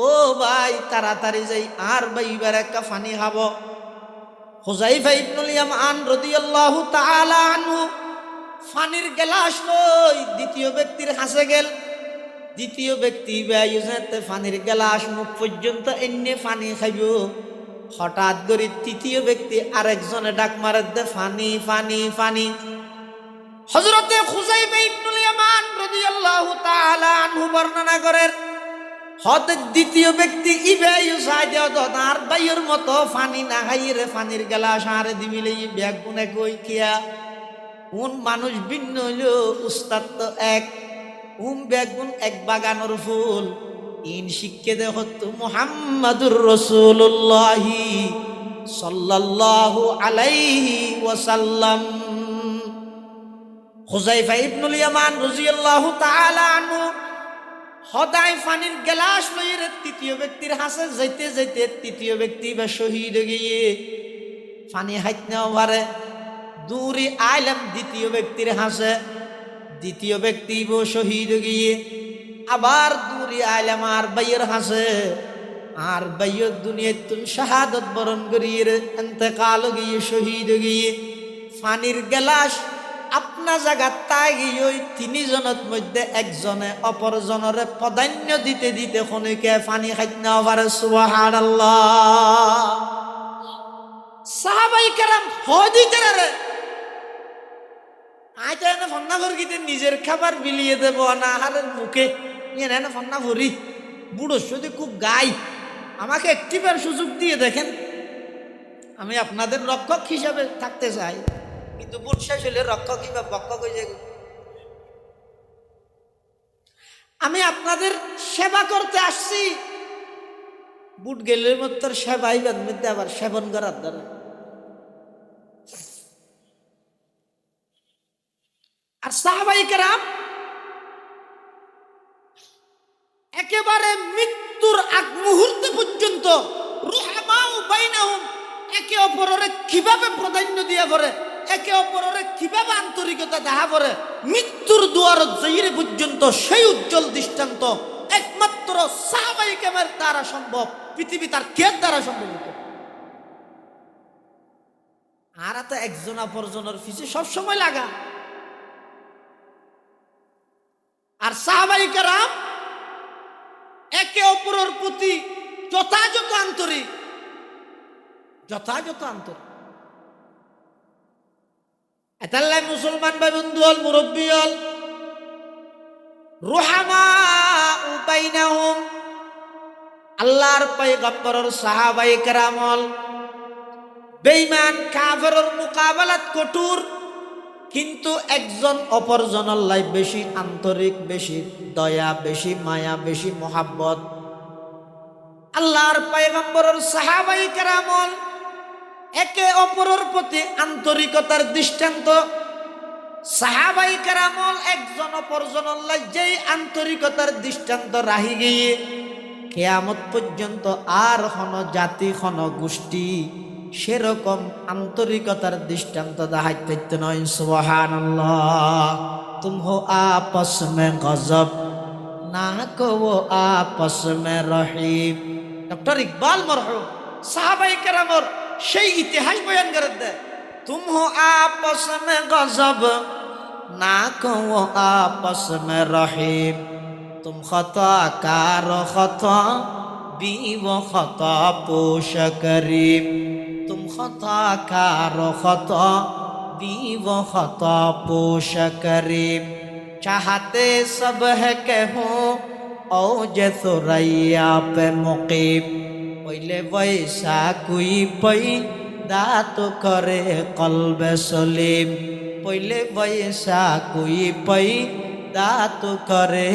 ও ভাই তাড়াতাড়ি যাই আর বাইবার একটা ফানি খাব। হুযায়ফা ইবনুল ইয়ামান রাদিয়াল্লাহু তাআলা আনহু ফানির গেলাস লই দ্বিতীয় ব্যক্তির কাছে গেল। দ্বিতীয় ব্যক্তি বেয়াইতে ফানির গেলাস মুখ পর্যন্ত এনে ফানি খাইব। হঠাৎ করে তৃতীয় ব্যক্তি আরেকজনে ডাক মারে দে ফানি ফানি ফানি। হযরতে হুযায়ফা ইবনুল ইয়ামান রাদিয়াল্লাহু তাআলা আনহু বর্ণনা করেন, হদ দ্বিতীয় ব্যক্তি ইবেয়ু সাইদে দদার বাইয়ের মতো ফানি না খাইরে ফানির গেলাস আরে দিবিলে ব্যাগ গুনে কই কিয়া কোন মানুষ ভিন্ন হইলো উস্তাদ তো এক, বেগুন এক বাগানোর ফুল। ইন শিক্ষে দেখত মুহাম্মাদুর রাসূলুল্লাহ সাল্লাল্লাহু আলাইহি ওয়াসাল্লাম। হুযায়ফা ইবনুল ইয়ামান রাদিয়াল্লাহু তাআলা আনহু হদাই ফানির গেলাস লইরে তৃতীয় ব্যক্তির হাসে যাইতে যাইতে তৃতীয় ব্যক্তি বা শহীদ গিয়ে ফানি হাইত নেওয়া পারে দূরে আইলাম দ্বিতীয় ব্যক্তির হাসে। দ্বিতীয় ব্যক্তি শহীদ গিয়ে আবার দূরে আইল আমার বাইয়ের হাসে আর বাইয়ের দুনিয়ায় তুন শাহাদত বরণ করিয়ে এতেকাল গিয়ে শহীদ গিয়ে ফানির গেলাস আপনা জায়গা তাই গিয়ে ওই তিনজনের মধ্যে একজনে অপরজনের প্রাধান্য দিতে দিতে খনিকে ফানি খাইতে না পারে সুবহানাল্লাহ। সাহাবাই কেরাম হদিতে রে আইতে এনে ফন্না করিতে নিজের খাবার বিলিয়ে দেব না হারের মুখে নিয়ে এনে ফন্না করি বুড়ো যদি খুব গাই আমাকে একটিবার সুযোগ দিয়ে দেখেন, আমি আপনাদের রক্ষক হিসাবে থাকতে চাই, কিন্তু বুট শেষ হলে রক্ষক কিংবা বক্ষক হয়ে যায়। আমি আপনাদের সেবা করতে আসছি, বুট গেলের মতো সেবাই মধ্যে আবার সেবন করার দ্বারা। আর সাহাবাই কেরাম একেবারে মৃত্যুর আগ মুহূর্তে পর্যন্ত রুহামাউ বাইনাহুম একে অপরের কিভাবে প্রাধান্য দিয়া পড়ে, একে অপরের কিভাবে আন্তরিকতা দেখা পড়ে, মৃত্যুর দুয়ার জয়ীরে পর্যন্ত সেই উজ্জ্বল দৃষ্টান্ত একমাত্র সাহাবাই কেরামের দ্বারা সম্ভব, পৃথিবী তার কে দ্বারা সম্ভব। আর তো একজন অপরজনের পিছে সবসময় লাগা। আর সাহাবাই কেরাম একে অপরের প্রতি যথাযথ আন্তরিক, যথাযথ আন্তরিক। এতাল্লাই মুসলমান ভাই বন্ধু হল, মুরব্বী হল, রুহামাউ বাইনাহুম আল্লাহর পয়গম্বরের সাহাবাই কেরাম হল বেঈমান কাফেরের মোকাবেলাত কঠোর, কিন্তু একজন অপরজনের লাই বেশি আন্তরিক, বেশি দয়া, বেশি মায়া, বেশি মোহাব্বত। আল্লাহর পয়গম্বরের সাহাবাই কেরাম একে অপরের প্রতি আন্তরিকতার দৃষ্টান্ত। সাহাবাই কেরাম একজন অপরজনের লাই যেই আন্তরিকতার দৃষ্টান্ত রাহি গিয়ে কিয়ামত পর্যন্ত আর কোন জাতি কোন গোষ্ঠী সেরকম আন্তরিকতার দৃষ্টান্ত দেখাইতে নয়। সুবহানাল্লাহ। তুম হো আপস মে গজব না কো আপস মে রহিম। ডক্টর ইকবাল মরহুম সাহাবায়ে কেরামের সেই ইতিহাস বয়ান করে দেয়, তুম হো আপস মে গজব না কো আপস মে রহিম, তুম খতা কার খতা বি ও খতা পোশ করিম, तुम खता कारो खता बी वो खता पोश करीम, चाहते सब है कहो ओ जे सुरैया पे मुकीम, पहले वैसा कोई पैदा तो करे कल्ब सलीम, पहले वैसा कोई पैदा तो करे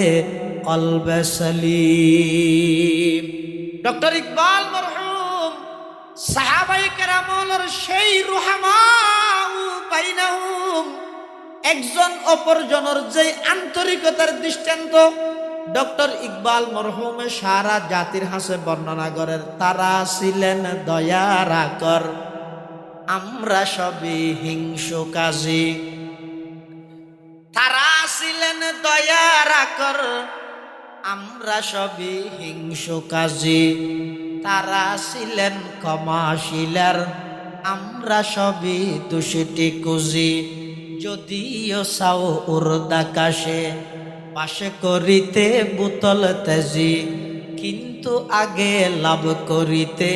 कल्ब सलीम। डॉक्टर इकबाल मरहूम সাহাবায়ে কেরামের সেই রুহামাউ বাইনাহুম একজন অপরজনের যে আন্তরিকতার দৃষ্টান্ত ডক্টর ইকবাল মরহুমে সারা জাতির হাসে বর্ণনা করেন। তারা ছিলেন দয়ার আকর, আমরা সবই হিংসুকাজী। তারা ছিলেন দয়ার আকর, আমরা সবই হিংসুকাজী। তারা ছিলেন ক্ষমাশীলার, আমরা সবই দুষ্টি কুজি। যদিও চাও উর্দাকাশে পাশে করিতে বোতল তেজি, কিন্তু আগে লাভ করিতে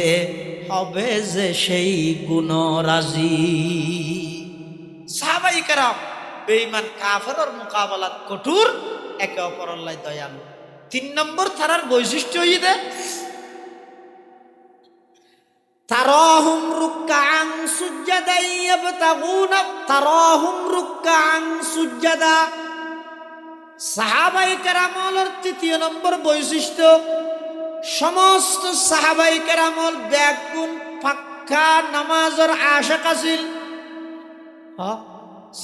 হবে যে সেই গুণরাজি। সাহাবায়ে কেরাম বেঈমান কাফেরের মোকাবেলাত কঠোর, একে অপরের লাই দয়ালু। 3 নম্বর তারার বৈশিষ্ট্য হইতে তারাহুম রুকআন সুজদা ইয়াবতাগুনা, তারাহুম রুকআন সুজদা। সাহাবায়ে কেরামের 3 নম্বর বৈশিষ্ট্য, সমস্ত সাহাবায়ে কেরামের ব্যাকুল পাক্কা নামাজের আশিক আছিল।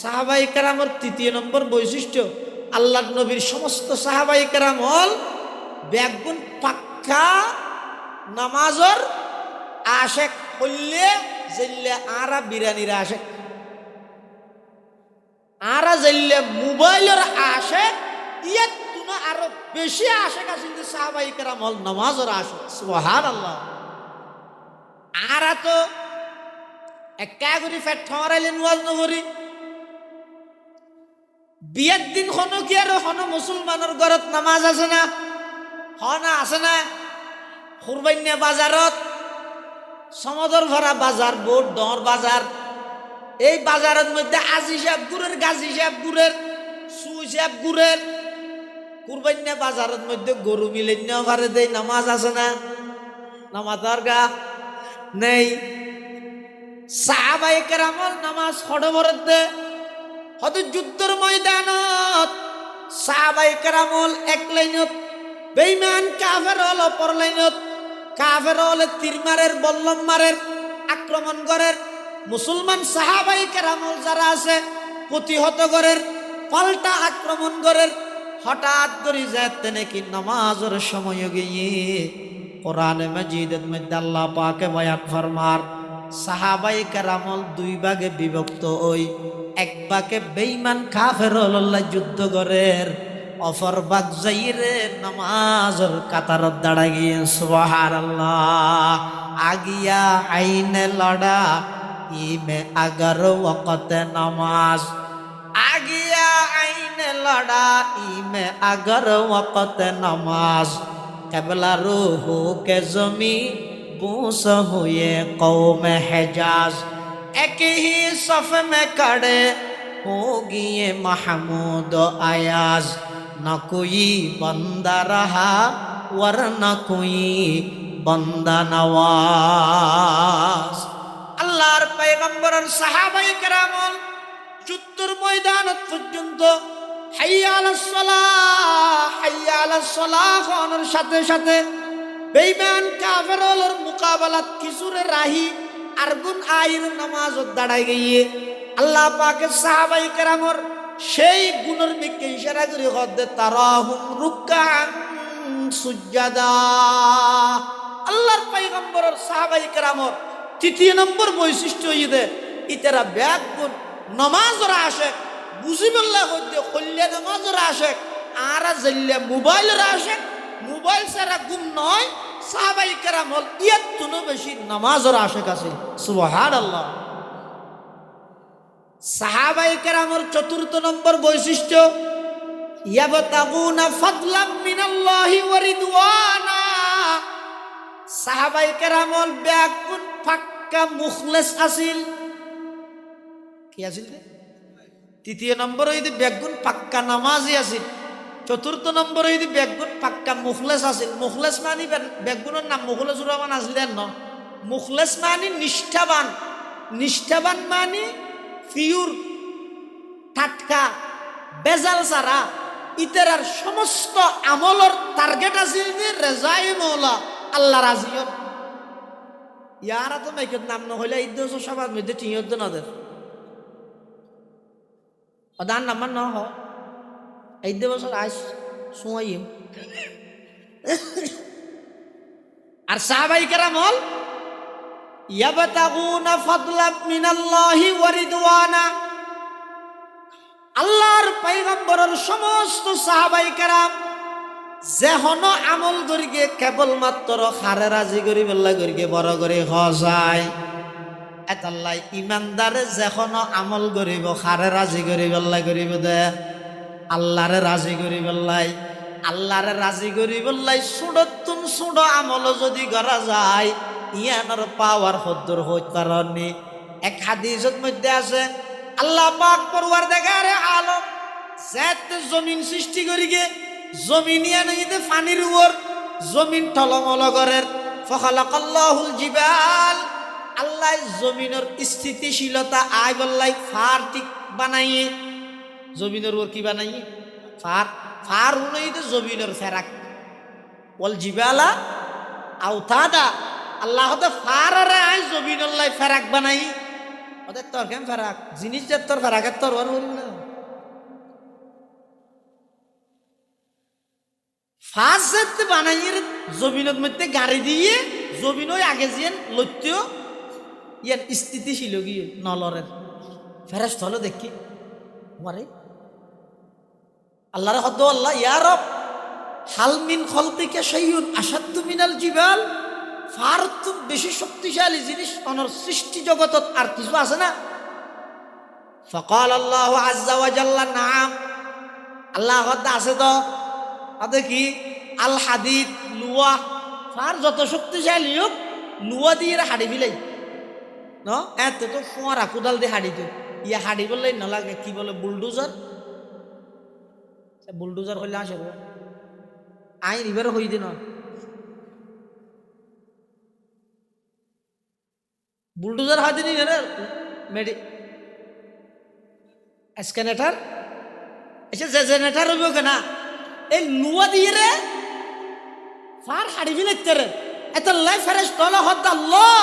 সাহাবায়ে কেরামের 3 নম্বর বৈশিষ্ট্য, আল্লাহর নবীর সমস্ত সাহাবায়ে কেরাম হল ব্যাকুল পাক্কা নামাজের আশেক হইলে জিল্লে আরা বিরানির আশেক। আরা যাইলে মোবাইলের আসে ইয়াত তুনা আরো বেশি আশেক আছিল যে সাহাবাই কেরাম হল নামাজের আসে সুবহানাল্লাহ। আরা তো একা করে ফেট ঠরাইলে নওয়াজ নগরি বিয়ের দিন হনো কি আর হনো মুসলমানের ঘরত নামাজ আছে না হনা আছে না কুরবাইনিয়া বাজারত সমদর ভরা বাজার বোট ডর বাজার এই বাজারের মধ্যে আজি সাহেব গুড়ের গাজী সাহেব গুড়ের সুই সাহেব গুড়ের কুরবাইনিয়া বাজারের মধ্যে গরু মিলেনিয়া ভারে দেই নামাজ আছে না নামাজের গা নেই সাহাবায়ে কেরামের নামাজ হড়বড় দে হয়তো যুদ্ধের ময়দানত সাহাবায়ে কেরামল এক লাইনত বেঈমান কাফের হল অপর লাইনত কাফের হলে তীর মারের বল্লম মারের আক্রমণ করের মুসলমান সাহাবায়ে কেরামল যারা আছে প্রতিহত করের পাল্টা আক্রমণ করের হঠাৎ করে যেতে নাকি নামাজের সময় গিয়ে কোরআনে মাজিদের মধ্যে আল্লাহ পাকে বয়ান ফরমার সাহাবায়ে কেরামল দুই ভাগে বিভক্ত ওই এক ভাগে বেঈমান কাফের হল্লা যুদ্ধ করের অপর ভাগ যাইরে নামাজের কাতারত দাঁড়া গিয়ে সুবহানাল্লাহ আগিয়া আইনে লড়া ইমে আগার ওয়াক্তে নামাজ আগিয়া আইনে লড়া ইমে আগার ওয়াক্তে নামাজ কেবলা রুহু কে জমি बूस हुए कौम हिजाज एक ही सफ में खड़े होगी ये महमूद अयाज न कोई बंदा रहा वरना कोई बंदा नवाज আল্লাহর পয়গম্বরের সাহাবায়ে কেরামল যুদ্ধের ময়দান পর্যন্ত হাইয়া আলাস সালাহ খানের সাথে সাথে বেঈমান কাফেরদের মোকাবেলাত কিছুরে রাহি আরগুন আইর নামাজত দাঁড়াই গিয়ে আল্লাহ পাকের সাহাবায়ে কেরামর সেই গুণের দিকে ইশারা করে হদে তারাহুম রুকআন সুজদা আল্লাহর পয়গম্বরের সাহাবায়ে কেরামর তৃতীয় নম্বর বৈশিষ্ট্য ইদে ইতারা ব্যাগুন নামাজের আশেক বুঝিবল্লাহ হদে কল্যাণ নামাজের আশেক আর জল্লে মোবাইলের আশেক মোবাইল ছাড়া গুম নয় সাহাবায়ে কেরাম হল ইয়াত তুনো বেশি নামাজের আশেক আছে সুবহানাল্লাহ। সাহাবায়ে কেরামের চতুর্থ নম্বর বৈশিষ্ট্য ইয়াবতাগুনা ফাদলাম মিনাল্লাহি ওয়া রিদওয়ানা সাহাবায়ে কেরাম হল ব্যাকুন পাক্কা মুখলেস আছিল কি আছিল তৃতীয় নম্বর হইতে ব্যাকুন পাক্কা নামাজি আছিল চতুর্থ নম্বর হইতে বেগুন পাক্কা মুখলেস আছিল মুখলেস মানে বেগুনের নাম মুখলেসুর রহমান আসলেন ন মুখলেস মানে নিষ্ঠাবান নিষ্ঠাবান মানে পিওর টাটকা বেজাল সারা ইতারার সমস্ত আমলের টার্গেট আছিল যে রেজাই মওলা আল্লাহ রাজিয়ত ইয়ারা তো মাইকের নাম নহলে এই দেশ সবার মধ্যে টিয়ত নদের অদান নাম্বার ন হ এই বছর আইস শুয়াইম আর সাহাবায়ে কেরাম হল ইয়াবতাগুনা ফাদলাম মিনাল্লাহি ওয়া রিদওয়ানা আল্লাহর পয়গম্বরের সমস্ত সাহাবায়ে কেরাম যেহন আমল করিগে কেবলমাত্র খারে রাজি করি বল্লা করিগে বড় করে হজায় এতাল্লাই ইমানদারে যেহন আমল করিব খারে রাজি করি বল্লা করিব দে আল্লাহরে রাজি করি বললাই আল্লাহরে রাজি করি বললাই সুডতুন সুড আমল যদি করা যায় ইয়ানোর পাওয়ার হদ্দুর হইত পারনি এক হাদিসের মধ্যে আছে আল্লাহ পাক পরওয়ারদিগারে আলম জাত জমিন সৃষ্টি করিগে জমিন ইয়ানিতে পানির উপর জমিন টলমল করের ফখালাকাল্লাহুল জিবাল আল্লাহ জমিনের স্থিতিশীলতা আই বললাই ফারতিক বানাইয়ে জমিনের উপর কি বানাই ফার ফার হইতে জমিনের ফেরাক ওয়াল জিবালা আওতাদা আল্লাহ হতে ফার আরে আই জমিনের লাই ফেরাক বানাই ওদের তোর কেন ফেরাক জিনিস যে তোর ফেরাকের তোর ওর না ফাস যেতে বানাইয়ের জমিনের মধ্যে গাড়ি দিয়ে জমিন ওই আগে যেন লইতেও ইয়ার স্থিতিশীল গিয়ে নলরের ফেরাস হলো দেখি ওরে আল্লাহর হদ আল্লাহ ইয়া রব হাল মিন খলকিকা শাইউন আশাদ্দু মিনাল জিবাল, ফারতুম বেশি শক্তিশালী জিনিস অনর সৃষ্টি জগতত আর কিছু আছে না? ফাকাল আল্লাহু আযজা ওয়া জাল্লা নাম, আল্লাহ হদ আছে তো তাতে কি আল হাদিদ লুয়া, ফার যত শক্তিশালী হোক লুয়া দিয়ে হাড়ি ফিলাই ন, এত তো ফোঁয়ারা কোদাল দিয়ে হাড়ি তো ইয়া হাড়ি বললেই না লাগে কি বলে বুলডোজার, বুলডোজার হইলে আসে আইন এবারে হই দিন বুলডোজার হয় দিন মেডি স্ক্যানেটার এসে যে জেনারেটার হইব কেনা এই লুয়া দিয়ে রে ফার হাড়ি ফিলাইতে রে এত লাই ফেরেশ তলা হদ আল্লাহ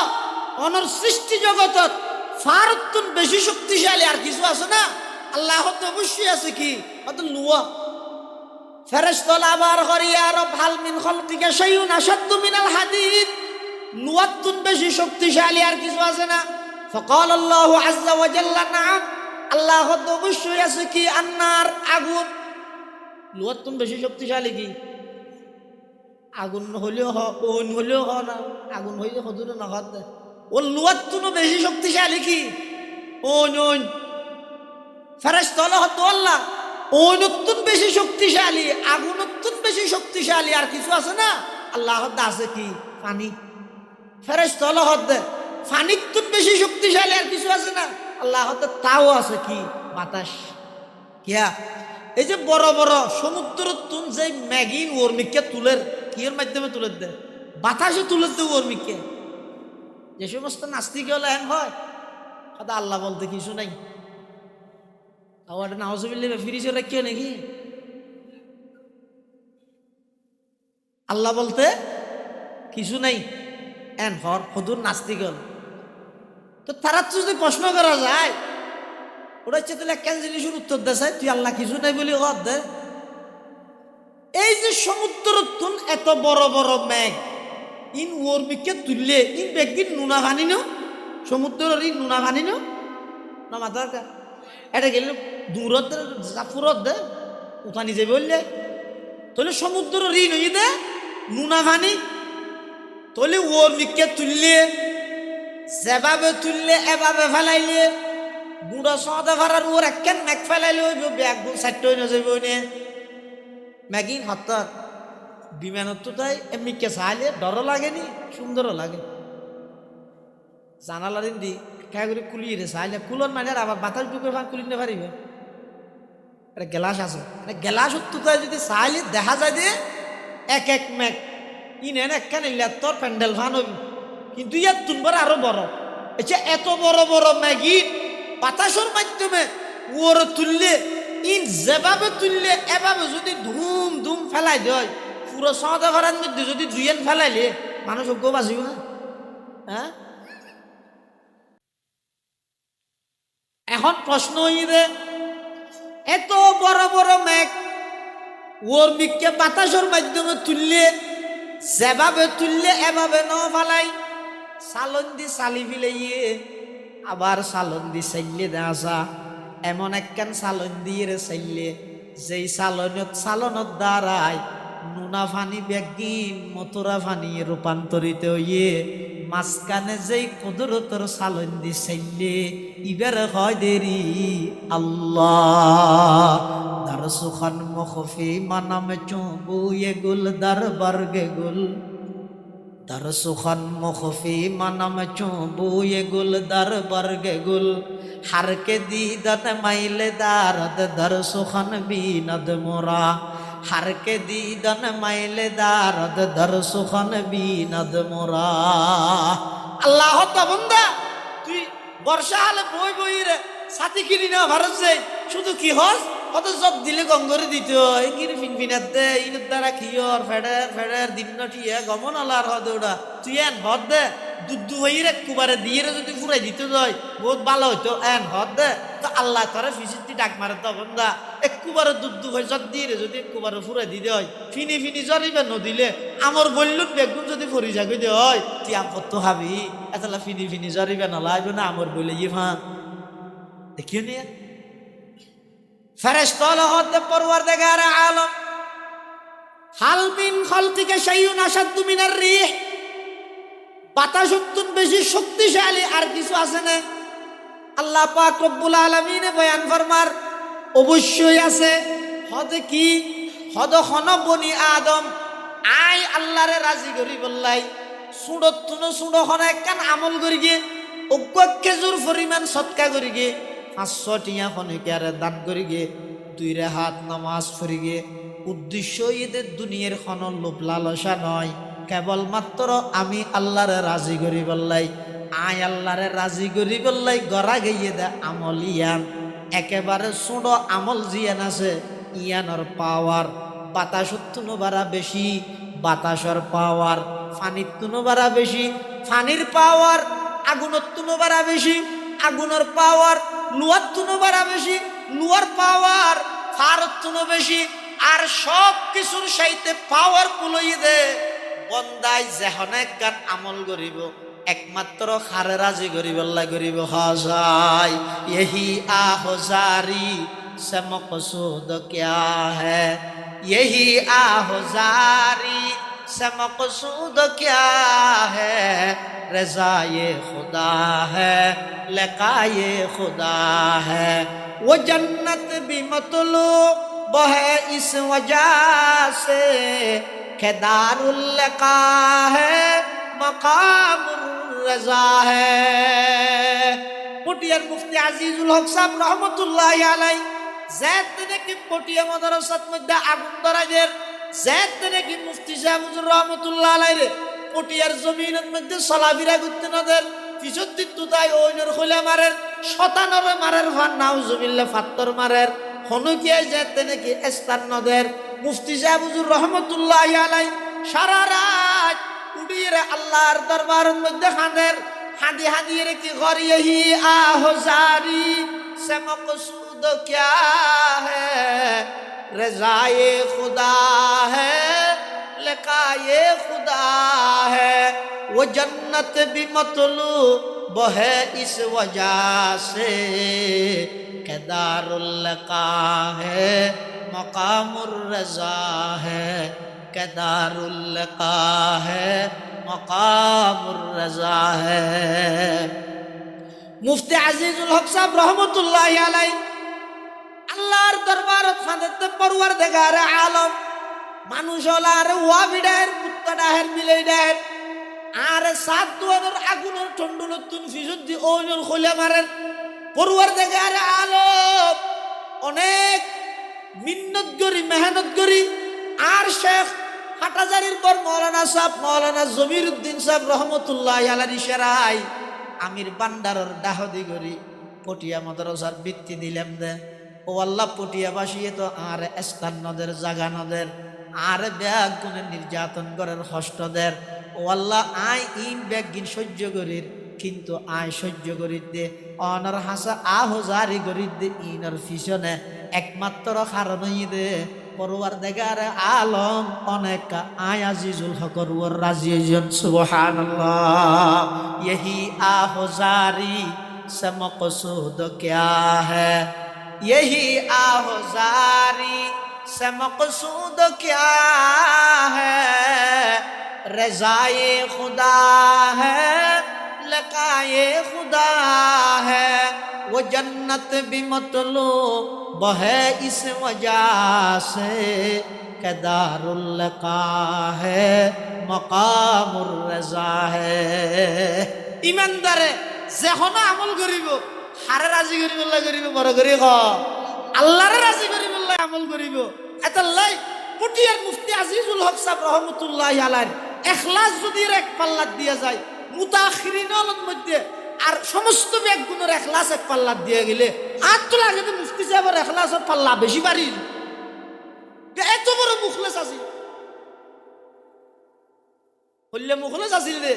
অনর সৃষ্টি জগতত ফারতুন বেশি শক্তিশালী আর কিছু আছে না? আল্লাহ তো অবশ্যই আছে কি অত লুয়া। ফেরেশতা আবার করিয়া রব হাল মিন খলকিকা শাইউন আশাদ্দু মিনাল হাদিদ, লুয়াতুন বেশি শক্তিশালী আর কিছু আছে না? ফাকাল আল্লাহু আযজা ওয়া জাল্লা নাম, আল্লাহ তো অবশ্যই আছে কি আন্নার আগুন, লুয়াতুন বেশি শক্তিশালী কি আগুন হলেও ওন হলেও হ না, আগুন হইলে হদুরে না হদ ও লুয়াতুন বেশি শক্তিশালী কি ওন ওন ফেরেশতা হদ আল্লাহ ওনতুন বেশি শক্তিশালী আগুনতুন বেশি শক্তিশালী আর কিছু আছে না? আল্লাহ আছে কি পানি, ফেরেশতা হদ পানিতুন বেশি শক্তিশালী আর কিছু আছে না? আল্লাহ তাও আছে কি বাতাস। কিয়া এই যে বড় বড় সমুদ্র তুন যে ম্যাগিন ওর্মিককে তুলের কিয়ের মাধ্যমে তুলে দেয়, বাতাসে তুলে দেয় ওর্মিককে। যে সমস্ত নাস্তিক হলে এমন হয় কথা আল্লাহ বলতে কিছু নাই, ফিরিজে রাখিও নাকি আল্লাহ বলতে কিছু নাই এন হর হদুর নাস্তিক হল। তো তারা যদি প্রশ্ন করা যায় ওরা হচ্ছে তাহলে একটা জিনিসের উত্তর দেয় তুই আল্লাহ কিছু নাই বলি হদ দে। এই যে সমুদ্র তুন এত বড় বড় মেঘ ইন ওর বিকে তুললে ইন বেগিন নুনা ভানি ন সমুদ্রের ইন নুনা ভানি ন না মাথার কা এটা গেলে দূরত জাফুরত দে উঠানি যাবে বললে তাহলে সমুদ্র ঋণ হয়ে দে নুনা ভানি তাহলে ওর বিকে তুললে যেভাবে তুললে এভাবে ফেলাইলে বুড়া সদা ভাড়ার ওর একখান ম্যাগ ফেলাইলে ওই ব্যাগ সাইড হয়ে যাবে ওই ম্যাগিন হত্যার বিমানত তো তাই এমনি কে চাইলে ডরও লাগেনি সুন্দরও লাগে। জানালা দিন দি খাই করে কুলিয়ে রে চাইলে কুলন মানে আবার বাতাস ঢুকে কুলি নিতে পারিবে। একটা গ্লাস আছে গ্লাস উত্তর যদি চাইলে দেখা যায় যে এক এক ম্যাগ ইনেন একখান তোর প্যান্ডেল ফান হবি, কিন্তু ইয়ার তুনবার আরো বড় আচ্ছা এত বড় বড় ম্যাগিন বাতাসের মাধ্যমে ওর তুললে ইন যেভাবে তুললে এভাবে যদি ধুম ধুম ফেলাই দেয় পুরো সদা ঘরের মধ্যে যদি জুয়েন ফেলাইলে মানুষ গো বাঁচিব না। হ্যাঁ এখন প্রশ্ন হইবে এত বড় বড় মেঘ ওর মিককে বাতাসের মাধ্যমে তুললে যেভাবে তুললে এভাবে ন ফেলাই সালন দি চালি ফিলাইয়ে আবার সালন দি চাইলে দেখা এমন একখান সালন দিয়ে চাইলে যেই সালনত দ্বারায় নুনা ফানি ব্যাগিন মথুরা ফানি রূপান্তরিত হইয়ে মাঝখানে যেই কুদরতর সালন দি চাইলে ইবার হয় দেরি আল্লাহ দারসুখান মখফি মানামে চুবুয়ে গুল দরবারগে গুল দারসুখান মখফি মানামে চুবুয়ে গুল দরবারগে গুল হারকে দিদত মাইলে দারদ দরসুখান বিনদ মোরা হারকে দিদন মাইলে দারদ দরসুখান বিনদ মোরা। আল্লাহ তো বন্দা তুই বর্ষা হলে বই বই রে সাথী কিনি না ভারত যাই শুধু কি হস কত জব দিলে গঙ্গরে দিতে হয় কিনে ফিনফিনার দে ইনের দ্বারা খিয়র ফেডের ফেডের দিন ঠিয়ে গমন আলার হদে ওটা তুই এন হদ দে দুধ হয়ে রে কুবারে দিয়ে যদি ফুরাই দিতে যায় বহুত ভালো হইতো এন হদ দে তো আল্লাহ তোরা ফিসিটি ডাক মারে তো বন্ধা একবারে দুধ হয়ে জব দিয়ে যদি একবারে ফুরাই দিতে হয় ফিনি ফিনি জরিবে নদিলে আমার বললুন বেগুন যদি ফরি যাগে দে হয় তুই আপত্ত হাবি এতলা ফিনি ফিনি জরিবে না লাগবে না আমার বলে ইয়ে ভাঙ দেখিও নিয়ে ফেরেশতা হলো হতে পরওয়ারদিগার আলম। হাল মিন খালকিকা শাইউন আশাদ্দু মিনার রিহ, বাতাস উত্তুন বেশি শক্তিশালী আর কিছু আছে না? আল্লাহ পাক রব্বুল আলামিন বয়ান ফরমার অবশ্যই আছে। হদে কি? হদ খন বনি আদম আই আল্লাহরে রাজি করি বললাই সুড়ত তুনো সুড়ো খন একখান আমল করি গিয়ে অজ্ঞ খেজুর পরিমাণ সৎকা করি গিয়ে 500 টিয়া খনিকারে দান করি গিয়ে 2 হাত নামাজ পড়ি গিয়ে উদ্দেশ্য এদের দুনিয়ার খন লোভ লালসা নয়, কেবলমাত্র আমি আল্লাহরে রাজি করি বললাই আয় আল্লাহরে রাজি করি বললাই গড়া গিয়ে দে আমল ইয়ান একেবারে ছোট আমল জিয়ান আছে ইয়ানোর পাওয়ার বাতাসর তুনো বাড়া বেশি, বাতাসর পাওয়ার ফানির তুনো বাড়া বেশি, ফানির পাওয়ার আগুনের তুনো বাড়া বেশি, আগুনের পাওয়ার লুয়ার তুনো বাড়া বেশি, লুয়ার পাওয়ার ফারত তুনো বেশি। আর সব কিছুর সাইতে পাওয়ার পুলই দে বন্দাই যেহনে কান আমল করিব একমাত্র খারে রাজি করিব আল্লাহ করিব হাজাই यही आहुजारी से मकसूद क्या है, यही आहुजारी से मकसूद क्या है, रज़ाए खुदा है लिक़ाए खुदा है, वो जन्नत भी मतलूब है इस वजह से कि दारुल लिक़ा है मकामुर रज़ा है। পটিয়ার মুফতি আজিজুল হক সাহেব রহমতুল্লাহি আলাইহি জাত নাকি পটিয়া মাদ্রাসার মধ্যে আগুন ধরাইদের, জাত নাকি মুফতি সাহেব হুজুর রহমতুল্লাহি আলাইহি পটিয়ার জমিনের মধ্যে সলাবিরা করতে নদের পিছত দিতু তাই ওইনর খোলা মারের 97 মারের ভান নাউজুবিল্লাহ ফাত্তর মারের হনুকিয়া জাত নাকি স্থান নদের মুফতি সাহেব হুজুর রহমতুল্লাহি আলাইহি সারা রাত উড়িয়ে আল্লাহর দরবারের মধ্যে খানের हादी हादी रे की गौर यही आहुजारी से मकसूद क्या है, रज़ाए खुदा है लिक़ाए खुदा है, वो जन्नत भी मतलूब है इस वजह से कि दारुल लिक़ा है मकामुर रज़ा है, कि दारुल लिक़ा है मकामुर रज़ा है। मुफ्ती আজিজুল হক সাহেব রহমতুল্লাহি আলাইহি আল্লাহর দরবারত ফাঁদতে পরওয়ারদিগার আলম মানুষ হলার ওয়া বিডার কুত্তাডাহের মিলাইডার আর সাত দুয়ারের আগুনের টন্ডুলতুন ফিজুদ্দি ওইনুল খোলা মারেন পরওয়ারদিগার আলম অনেক মিন্নত করি মেহনত করি আর শেখ হাটাজারির পর মৌলানা সাহেব মৌলানা জমিরউদ্দিন সাহেব রহমতুল্লাহি আলাইহি ইশারাই আমির বান্দারর দাহদি করি পটিয়া মাদ্রাসার বৃত্তি দিলাম দে ও আল্লাহ পটিয়া বাসিয়ে তো আর স্থান নদের জাগা নদের আর ব্যাগ গুণের নির্যাতন করার হস্তদের ও আল্লাহ আই ইন ব্যাগ গিন সহ্য করির কিন্তু আয় সহ্য করি দে অনর হাসা আহজারি করি দে ইনর পিছনে একমাত্র কারণই দে পরওয়ারদিগার আলম অনেক আয় আজিজুল হকর ওর রাজিয়ান সুবহানাল্লাহ यही आहुजारी से मकसूद क्या है, यही आहुजारी से मकसूद क्या है, रज़ाए खुदा है लिक़ाए खुदा है, वो जन्नत भी मतलूब है इस वजह से कि दारुल लिक़ा है मकामुर रज़ा है। ইমানদারে যখন আমল করিব হারে রাজি করিব আল্লাহ করিব বড় করি ক আল্লাহরে রাজি করিব আল্লাহ আমল করিব এতাল্লাই পটিয়ার মুফতি আজিজুল হক সাহেব রহমতুল্লাহি আলাইহি ইখলাস যদি এক পাল্লাত দিয়া যায় মুতাখিরিনের মধ্যে আর সমস্ত ব্যাগগুলোর ইখলাস এক পাল্লাত দিয়ে গেলে আর তো লাগে তো মুফতি সাহেবের ইখলাসের পাল্লা বেশি বাড়ি এত বড় মুখলেস আছিল হইলে মুখলেস আছিল রে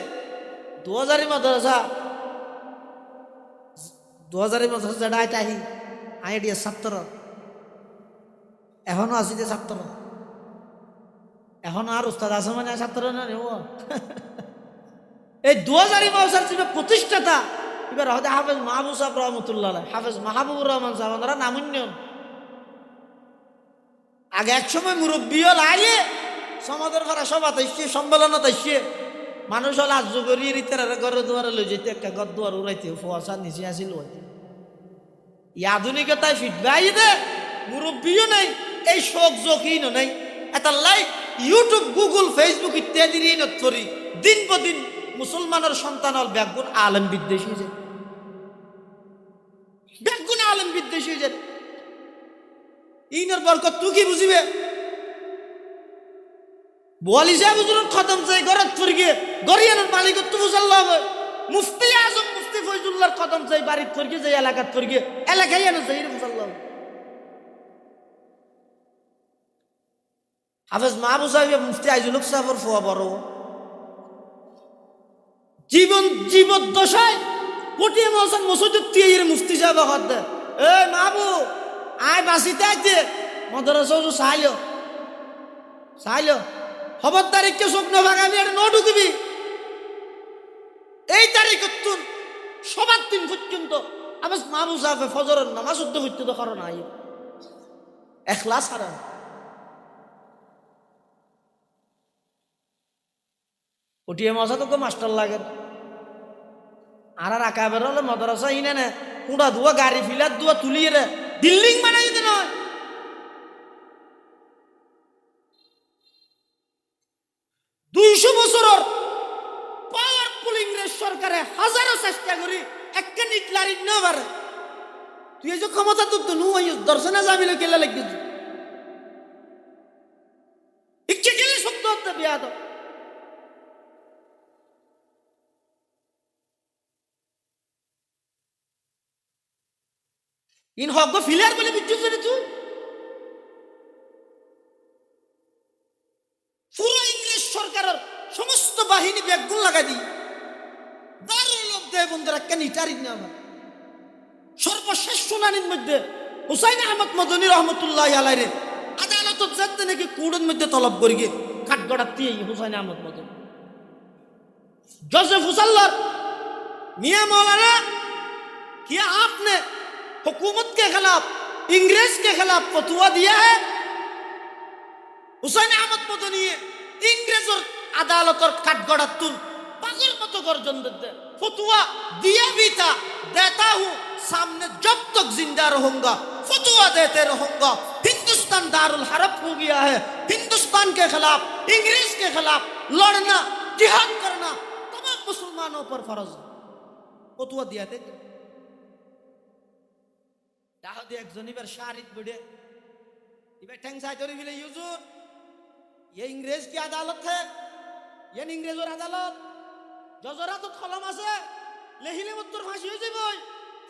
2000 মাদ্রাসা 2000 মাদ্রাসা যেটা আহি আইডিয়া ছাত্র এখনো আছে যে ছাত্র এখনো আর উস্তাদ আছে মানে ছাত্র না রে ও এই 2000 মাদ্রাসার যে প্রতিষ্ঠাতা এবার হতে হাফেজ মাহবুব সাহেব রহমতুল্লাহ হাফেজ মাহবুবুর রহমান সাহেব ওনারা নামুন্যন আগে এক সময় মুরব্বীও লাগে সমাজের ভাড়া সভা তাইছে সম্মেলন তাইছে মানুষ হল আজ করিয়ে রিতার ঘর দুয়ারে লই যেতে একটা ঘর দুয়ার উড়াইতে ফোয়াশার নিচে আসিল এই আধুনিকতায় ফিটবাই দে মুরব্বীও নেই এই শোক জখিনও নেই এটা লাইক ইউটিউব গুগল ফেসবুক ইত্যাদি করি দিন পর দিন মুসলমানের সন্তান হল ব্যাগুন আলেম বিদ্বেষী যে ব্যাগুন আলেম বিদ্বেষী যে ইনর বরকত তুই কি বুঝিবে বোয়ালি সাহেব হুজুর খতম চাই গরত ফিরগে গরিয়ানের মালিক তো বুঝাল্লাহ হবে মুফতি আজম মুফতি ফয়জুল্লাহর খতম চাই বাড়ির ফিরগে যে এলাকাত ফিরগে এলাকায় এনে যাই বুঝাল্লাহ হাফেজ মাহবুব সাহেব মুফতি আইজুল হক সাহেবের ফোয়া বড় জীবদ্দশায় পটিয়ে মহসেন মসজিদ তিয়াইয়ের মুফতি সাহেব হদ দে এ মাহবুব আয় বাসিতে আইতে মদরসা চাইল খবর তারিখকে স্বপ্ন ভাগাবি আর ন ঢুকবি এই তারিখ তুন সবার দিন পর্যন্ত আমার মাহবুব সাহেব ফজরের নামাজ শুদ্ধ করতে তো কারণ আই এখলাস হারাম পটিয়ে মশা তো মাস্টার লাগে আর আকাবের হলে মদরসা ইনে না কুড়া ধোয়া গাড়ি ফিলার ধোয়া তুলিয়ে রে বিল্ডিং বানাই দিতে নয় 200 বছরের পাওয়ারফুল ইংরেজ সরকারে হাজারো চেষ্টা করি একটা নিটলারি না পারে তুই এই যে ক্ষমতা তো নুই দর্শনে যাবি না কেলা লাগছে ইচ্ছে গেলে শব্দ হতে বিয়া দাও ইন হক ফিলার বলে বিদ্যুৎ তুই পুরো ইংরেজ সরকারের সমস্ত বাহিনী বেগুন লাগাই দি দারুল লোক দেয় বন্ধুরা কেন ইটারি না আমার সর্বশেষ শুনানির মধ্যে হুসাইন আহমদ মদনী রহমতুল্লাহ আলাইরে আদালত যাতে নাকি কোর্টের মধ্যে তলব করি গিয়ে কাঠগড়াতে হুসাইন আহমদ মদনী जोसेफ हुसल्लर मियां मौलाना क्या आपने हुकूमत के खिलाफ इंग्रेज के खिलाफ फतवा दिया है हुसैन अहमद मदनी इंग्रेज और अदालत और काठगड़ा तुल पागल मत गर्जन देते फतवा दिया भी था देता हूं सामने जब तक जिंदा रहूंगा फतवा देते रहूंगा हिंदुस्तान दारुल हरब हो गया है हिंदुस्तान के खिलाफ इंग्रेज के खिलाफ लड़ना जिहाद करना तमाम मुसलमानों पर फर्ज फतवा दिया थे दाहदी एक जनिबर शारित बड़े इबे ठंग साइतोरी बिले यूजुर ये इंग्रेज की अदालत है ये इंग्रेज और अदालत जजरा तो खलम আছে লেহিলে মত্তর ফাঁসি হয়ে যাবে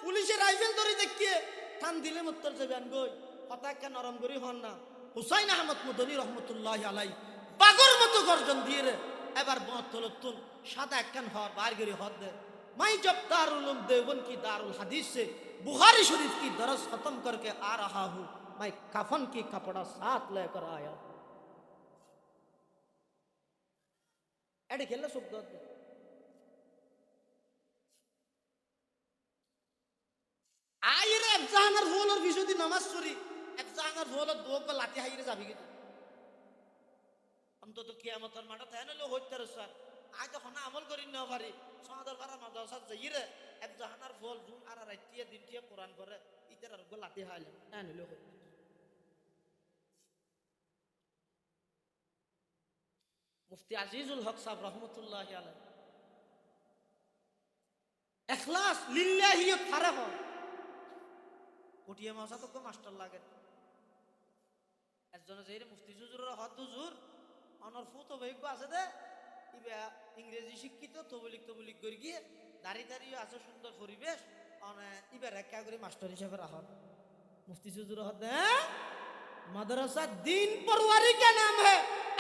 পুলিশে রাইফেল ধরে দেখিয়ে টান দিলে মত্তর যাবে আনগই কথা একটা নরম করি হন না হুসাইন আহমদ মদনী রহমতুল্লাহি আলাই পাগর মতো গর্জন দিয়ে রে এবার বতলতুন সাদা একখান হর বার করে হদ দে मैं जब दारुल उलूम देवबंद की दारुल हदीस से बुखारी शरीफ की दरस खत्म करके आ रहा हूं मैं कफन की कपड़ा साथ लेकर आया एडे खेलना शब्द आयरे एफजाहानार होलर बिशुदी नमाज पढ़ी एफजाहानार होलर दोग लाठी हाइरे যাবি কি অন্তত কিয়ামতের মাঠে তাই না লো হইতে রসার আজ হনা আমল করি না পারি সমাদর পারা মাদ্রাসা যাইরে এফজাহানার ফল জুন আর রাইতিয়া দিনটিয়া কোরআন করে ইতার আর লাঠি হাইলে তাই না লো মুফতি আজিজুল হক সাহেব রহমতুল্লাহি আলাইহি ইখলাস লিল্লাহি ফারাহ কোটিয়া মাসা তো মাস্টার লাগে একজন যাইরে মুফতি হুজুরের হদ হুজুর অনর ফুতো ভাইগো আছে দে ইবা ইংরেজি শিক্ষিত তবলিক করি গিয়ে দাড়ি দাড়িও আছে সুন্দর পরিবেশ অনে ইবা রেখা করে মাস্টার হিসেবে রাখত মুফতি হুজুর হদ দে मदरसा दीन परवारी का नाम है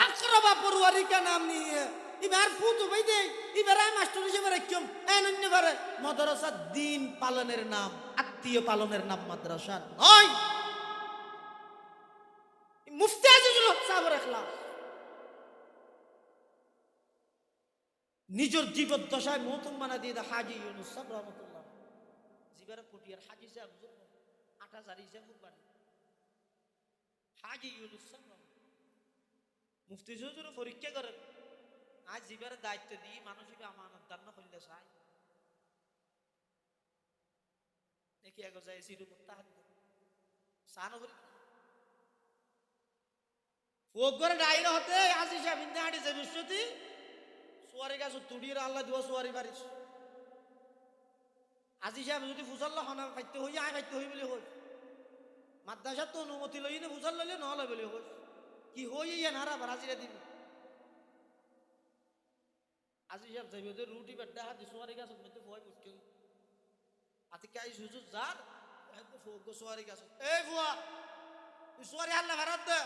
अकरबा परवारी का नाम नहीं है इबार फूतो भाई दे इबार मास्टर हिসেবে রাখম এনন্য করে মাদ্রাসা দিন পালনের নাম আত্মীয় পালনের নাম মাদ্রাসা নয় মুফতি আজিজুল হক সাহেবের ইখলাস নিজের জীবদ্দশায় মৌতুম বানা দিয়ে দা হাজী ইউনুস সাহেব রহমাতুল্লাহ জিবারে পটিয়ার হাজী সাহেব 8000 হিসাব বানি হাজি ইউনুস মুফতি হুজুর পরীক্ষা করেন আজ জীবের দায়িত্ব দিয়ে মানুষ আমানত দান করলে চাই দেখি আগে যাই সিরু মুত্তাহাদ সানো করি ওগরে ডাইরে হতে আজি সাহেব ইন্দে হাঁটি যে বিশ্বতি সুয়ারি গাছ তুড়িয়ে আল্লাহ দিবা সুয়ারি বাড়িস আজি সাহেব যদি ফুসাল্লা হনা খাইতে হই আয় খাইতে হই বলে হই মাদ্রাসার তো অনুমতি লই না ফুসাল লইলে নহলে বলে হই কি হই ইয়ে নারা বারাজিরা দিবি আজি সাহেব যাইবে যে রুটি বেড্ডা হাতি সুয়ারি গাছ মধ্যে ভয় মুটকে আতি কাই সুজু যার একদম ফোক সুয়ারি গাছ এই ফুয়া তুই সুয়ারি হাল্লা ভারত দে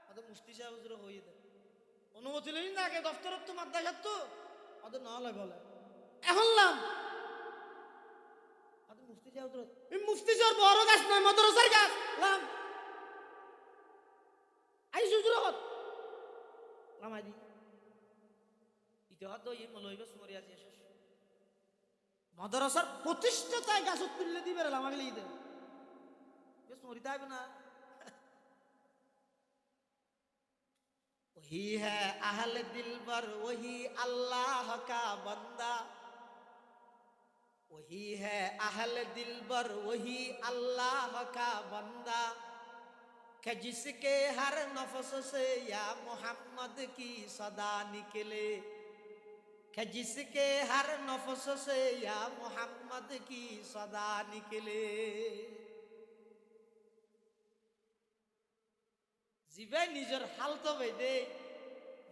আদে মুফতি সাহেব হুজুর হই দে অনুমতি লই না আগে দফতরত তো মাদ্রাসার তো আদে নহলে বলে এখন লাম আদে মুফতি সাহেব হুজুর এই মুফতি সাহেব বড় গাছ নয় মাদ্রাসার গাছ লাম আই হুজুর হত লাম আদি ইতে হত এই মলইবে সুমারি আজি শেষ মাদ্রাসার প্রতিষ্ঠাতায় গাছ তুললে দিবে রে লাম আগলি দে বেশ মরি দাইবে না वही है अहल दिलबर वही अल्लाह का बंदा वही है अहल दिलबर वही अल्लाह का बंदा कि जिसके हर नफ्स से या मोहम्मद की सदा निकले कि जिसके हर नफ्स से या मोहम्मद की सदा निकले জিবে নিজের হাল তো বেদে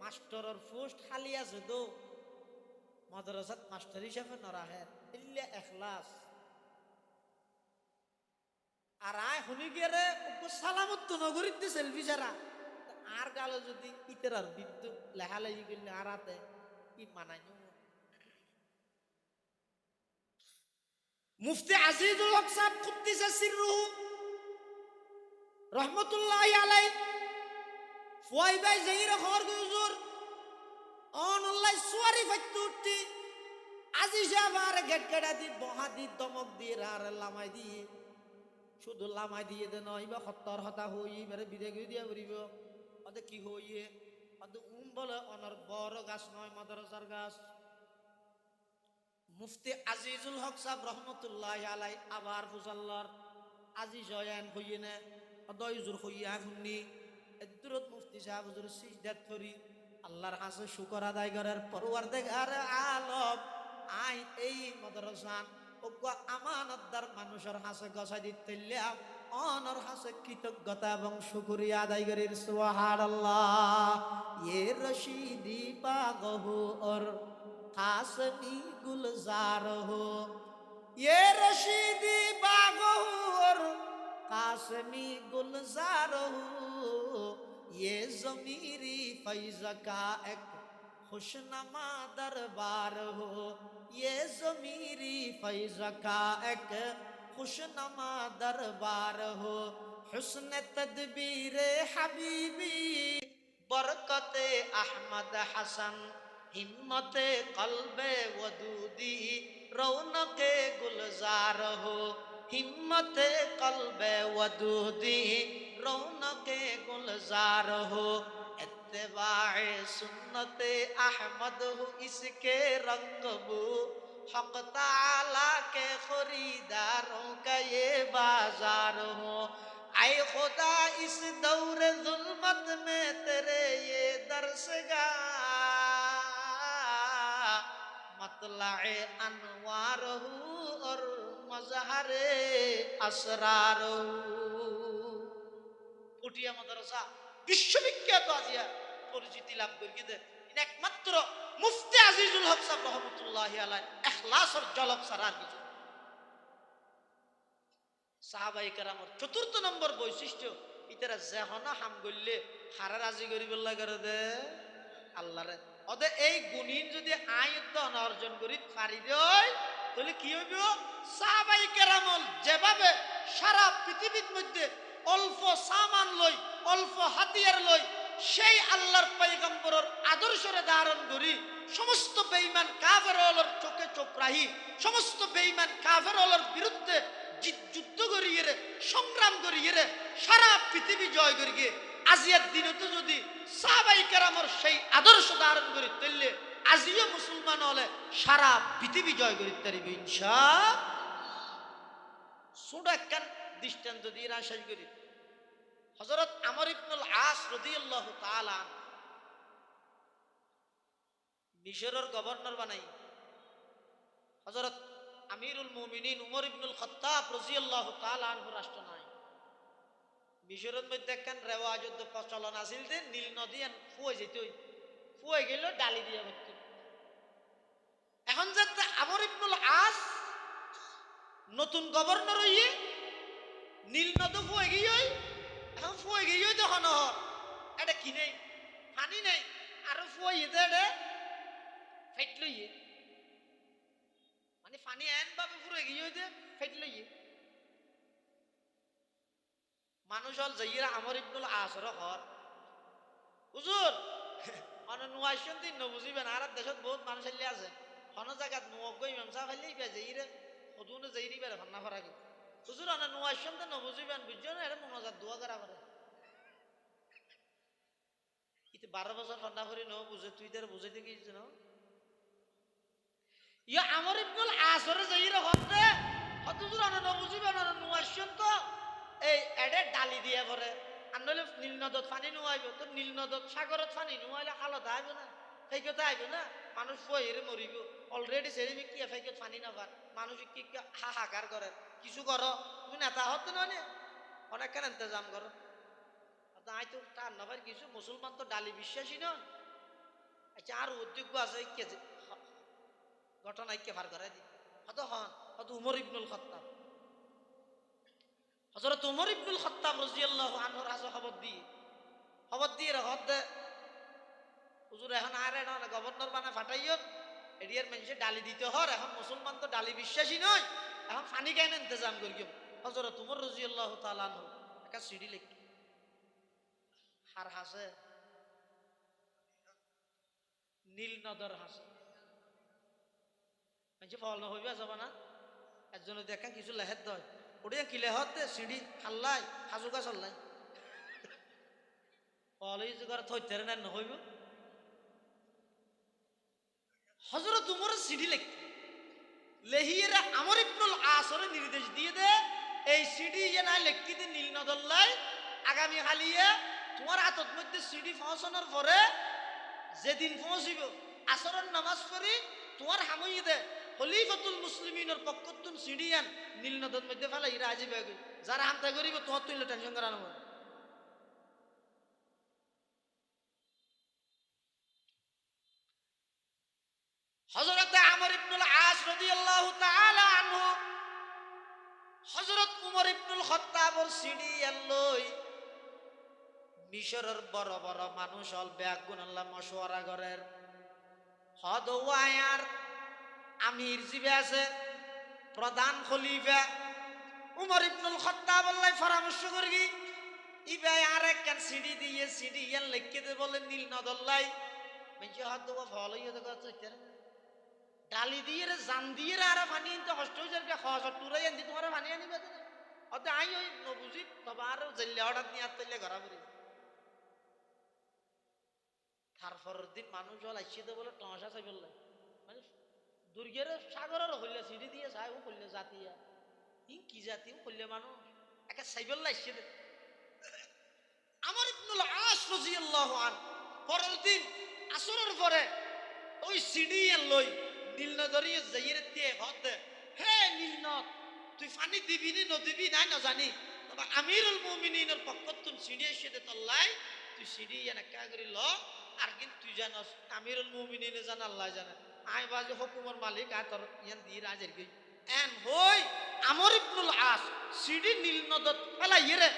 মাস্টারের পোস্ট খালি আছে তো মাদ্রাসাত মাস্টার হিসেবে নরাহে ইল্লা ইখলাস আর আয় শুনি গেরে ওকে সালামত তো নগরীত দিছিল বিচারা আর গালো যদি ইতরার বিদ্যু লেহালাই গেলে আরাতে কি মানাইনো মুফতি আজিজুল হক সাহেব কুদ্দিসা সিররুহু রহমাতুল্লাহি আলাইহি ফুয়াই ভাই জাইরা খবর হুজুর অনলাই সুয়ারি ফাইতুটি আজি সাহেব গেট গেডা দি বহা দি দমক দি আর লামাই দি শুধু লামাই দিয়ে দে নয় বা হত্তর হতা হই এবারে বিদেগি দিয়া বরিব অদে কি হইয়ে অদে বলে অনর বড় গাছ নয় মাদ্রাসার গাছ মুফতি আজিজুল হক সাহেব রহমাতুল্লাহি আলাইহি আবার ফুসাল্লার আজি জয়ান হইয়ে না অদয় হুজুর হইয়া শুননি এদরত মুফতি সাহেব হুজুর সিজদাত করি আল্লাহর কাছে শুকর আদায় করার পরওয়ারদিগার আলম আই এই মাদ্রাসান ওগো আমানতদার মানুষের কাছে গছাই দিতেলিয়া অনর কাছে কৃতজ্ঞতা এবং শুকরিয়া আদায় করির সুবহানাল্লাহ ইয়ে রশিদি পাগহু और কাসমি গুলজার হো ইয়ে রশিদি পাগহু और कासमी गुलजार हो ये ज़मीरी फैज़ का एक खुशनमा दरबार हो ये ज़मीरी फैज़ का एक खुशनमा दरबार हो हुस्न तदबीर हबीबी बरकत अहमद हसन हिम्मत कल्बे वदूदी रौनक गुलजार हो हिम्मत कल्बे वदूदी रौनक गुलजार हो इत्तिबाए सुन्नत अहमद हो इसके रंग बू हक ताला के खरीदारों का ये बाजार हो आए खुदा इस दौर जुल्मत में तेरे ये दर्शगाह मतलाए अनवार हो और मजहरे असरार পুটিয়া মাদ্রাসা বিশ্ববিখ্যাত আজিয়া পরিচিতি লাভ করিতে একমাত্র মুফতি আজিজুল হক সাহেব রহমাতুল্লাহি আলাইহি ইখলাসের ঝলক সারার কিছু সাহাবায়ে কেরামের চতুর্থ নম্বর বৈশিষ্ট্য ইতারা যেহনা হাম গল্লে হারা রাজি করিবল্লা করে দে আল্লাহরে ওদে এই গুণীন যদি আয়ত্ত অর্জন করি পারি দেয় তাহলে কি হইব সাহাবায়ে কেরামল যেভাবে সারা পৃথিবীর মধ্যে অল্প সামান লই অল্প হাতিয়ার লই সেই আল্লাহর পয়গম্বরের আদর্শরে ধারণ করি সমস্ত বেঈমান কাফেরদের চোখে চোখ রাখি সমস্ত বেঈমান কাফেরদের বিরুদ্ধে যুদ্ধ করিয়ে সংগ্রাম করিয়ে সারা পৃথিবী জয় করি গিয়ে আজিয়ার দিনে তো যদি সাহাবাই কেরামর সেই আদর্শ ধারণ করি তাহলে আজিও মুসলমান হলে সারা পৃথিবী জয় করি তারিবে ইনশাআল্লাহ। ছোট একখান দৃষ্টান্ত দিয়ে না শেষ করি। হযরত আমর ইবনুল আস রাদিয়াল্লাহু তাআলা মিশরের গভর্নর বানাই হযরত আমিরুল মুমিনিন উমর ইবনুল খাত্তাব রাদিয়াল্লাহু তাআলা আনহু রাষ্ট্রনায়ক। মিশরের মধ্যে একখান রেওয়াজ প্রচলন আছিল যে নীল নদী ফুয়ে যেত, ফুয়ে গেল ডালি দিয়া ভর্তি। এখন যাতে আমর ইবনুল আস নতুন গভর্নর হইয়ে নীল নদ ফুয়ে গিয়ে এখন ফুয়ে গিয়ে তখন এটা কি নেই পানি নেই আরো ফুয়ে এটা ফেট লইয়ে মানে পানি এন ভাবে ফুয়ে গিয়ে ফেট লইয়ে মানুষ হল যাইরা আমর ইবনুল আসর হর হুজুর নুয়াইশন দিন বুঝিবেন আর দেশত বহুত মানুষ আইলে আছে হন জায়গাত নুয়ক ইমাম সাহেব আইলেই বে যাইরে হদুনে যাইরি বেরে ভান্না ফারা কি হুজুর আনা নুয়াইশন দিন বুঝিবেন বুঝছেন এটা মুনাজাত দোয়া করা করে ইতে 12 বছর ঠান্ডা করে ন বুঝে তুই তার বুঝাইতে গিয়েছিস না ইয়া আমর ইবনুল আসরে যাইরে হতে হুজুর আনা ন বুঝিবেন আনা নুয়াইশন তো এই এডে ডালি দিয়ে করে আর নইলে নীল নদত পানি নুয়াইব তো নীল নদত সাগরত পানি নুয়াইলে খালত আইব না ফেকত আইব না মানুষ ফয়েরে মরিব অলরেডি সেরিমি কি ফেকত পানি না পার মানুষ কি হাহাকার করে কিছু করো তুমি নেতা হতে নয় অনেকখান ইন্তজাম করো আই তো তার নবার কিছু মুসলমান তো ডালি বিশ্বাসী নয় আচ্ছা আর উদ্যোগ আছে ঘটনা কে ভার করে দি হত হন হত উমর ইবনুল খাত্তাব হযরত উমর ইবনুল খাত্তাব রাদিয়াল্লাহু আনহুর কাছে খবর দিয়ে রাখত হুজুর এখন আর না গভর্নর বানা ফাটাইও এরিয়ার মানুষে ডালি দিতে হর এখন মুসলমান তো ডালি বিশ্বাসী নয় এখন পানি কেন ইন্তজাম করিও হযরত উমর রাদিয়াল্লাহু তাআলা আনহু একটা সিঁড়ি লিখি হার হাসে নীল নদর হাসে মানুষে ফল না হইবা যাব না একজন দেখা কিছু লেহের দয় ওটা কি লেহতে সিঁড়ি হাল্লাই হাজুকা চল্লাই ফল করে থইতে না নহইব হযরত উমর সিঁড়ি লেহিয়েরা আমর ইবনুল আসরে নির্দেশ দিয়ে দে এই সিঁড়ি যে না লেখতে দে নীল নদল্লাই আগামী হালিয়ে তোমার হাতত মধ্যে সিঁড়ি পৌঁছানোর পরে যেদিন পৌঁছিব আসরের নামাজ পড়ি তোমার হামুই দে খলিফাতুল মুসলিমিনের পক্ষতুন সিঁড়ি আন নীল নদের মধ্যে ফেলাই রাজি বেগে যারা হামতা করিব তোমার তুইলে টেনশন করানো হযরত আমর ইবনুল আস রাদিয়াল্লাহু তাআলা আনহু হযরত উমর ইবনুল খাত্তাবর সিঁড়ি লই মিশরের বড় বড় মানুষ হল বেগুন আল্লাহ মশওয়ারা করের হদ ওয়ার আমির জিবে আছে প্রধান খলিফা উমর ইবনুল খাত্তাব আল্লাহ পরামর্শ করি ইবে আর একখান সিঁড়ি দিয়ে সিঁড়ি ইয়ান লিখে দে বলে নীল নদল্লাই মেজে হদ ওয়া ফলো ইয়ে দেখা যাচ্ছে ডালি দিয়ে রে জান দিয়ে রে আর পানি তো কষ্ট হয়ে যাবে খাওয়া টুরাই আনতি তোমার পানি আনিবে না অতে আই ওই নবুজি তবে আর জেলে হঠাৎ নিয়ে আত্মলে ঘরা পড়ি তারপরের দিন মানুষ জল আসছে তো বলে টসা চাই বললে মানে দুর্গের সাগরের হইলে সিঁড়ি দিয়ে চাই ও করলে জাতিয়া কি জাতি ও করলে মানুষ একা সাইবল্লা আসছে আমর ইবনুল আস রাদিয়াল্লাহু আনহু পরের দিন আসরের পরে ওই সিঁড়ি লই নীলনদরিয়ে যাইরে দিয়ে হতে হে নীলনদ তুই পানি দিবি নি নদিবি নাই না জানি তবে আমিরুল মুমিনিনের পক্ষতুন সিঁড়ি এসে দে তল্লাই তুই সিঁড়ি এনে কা করি ল আর কিন্তু তুই জানাস আমিরুল মুমিনিনে জানা আল্লাহ জানে আই বাজে হুকুমের মালিক আয় তোর ইয়ান দিয়ে রাজের গই এন হই আমর ইবনুল আস সিঁড়ি নীলনদত ফেলাই রে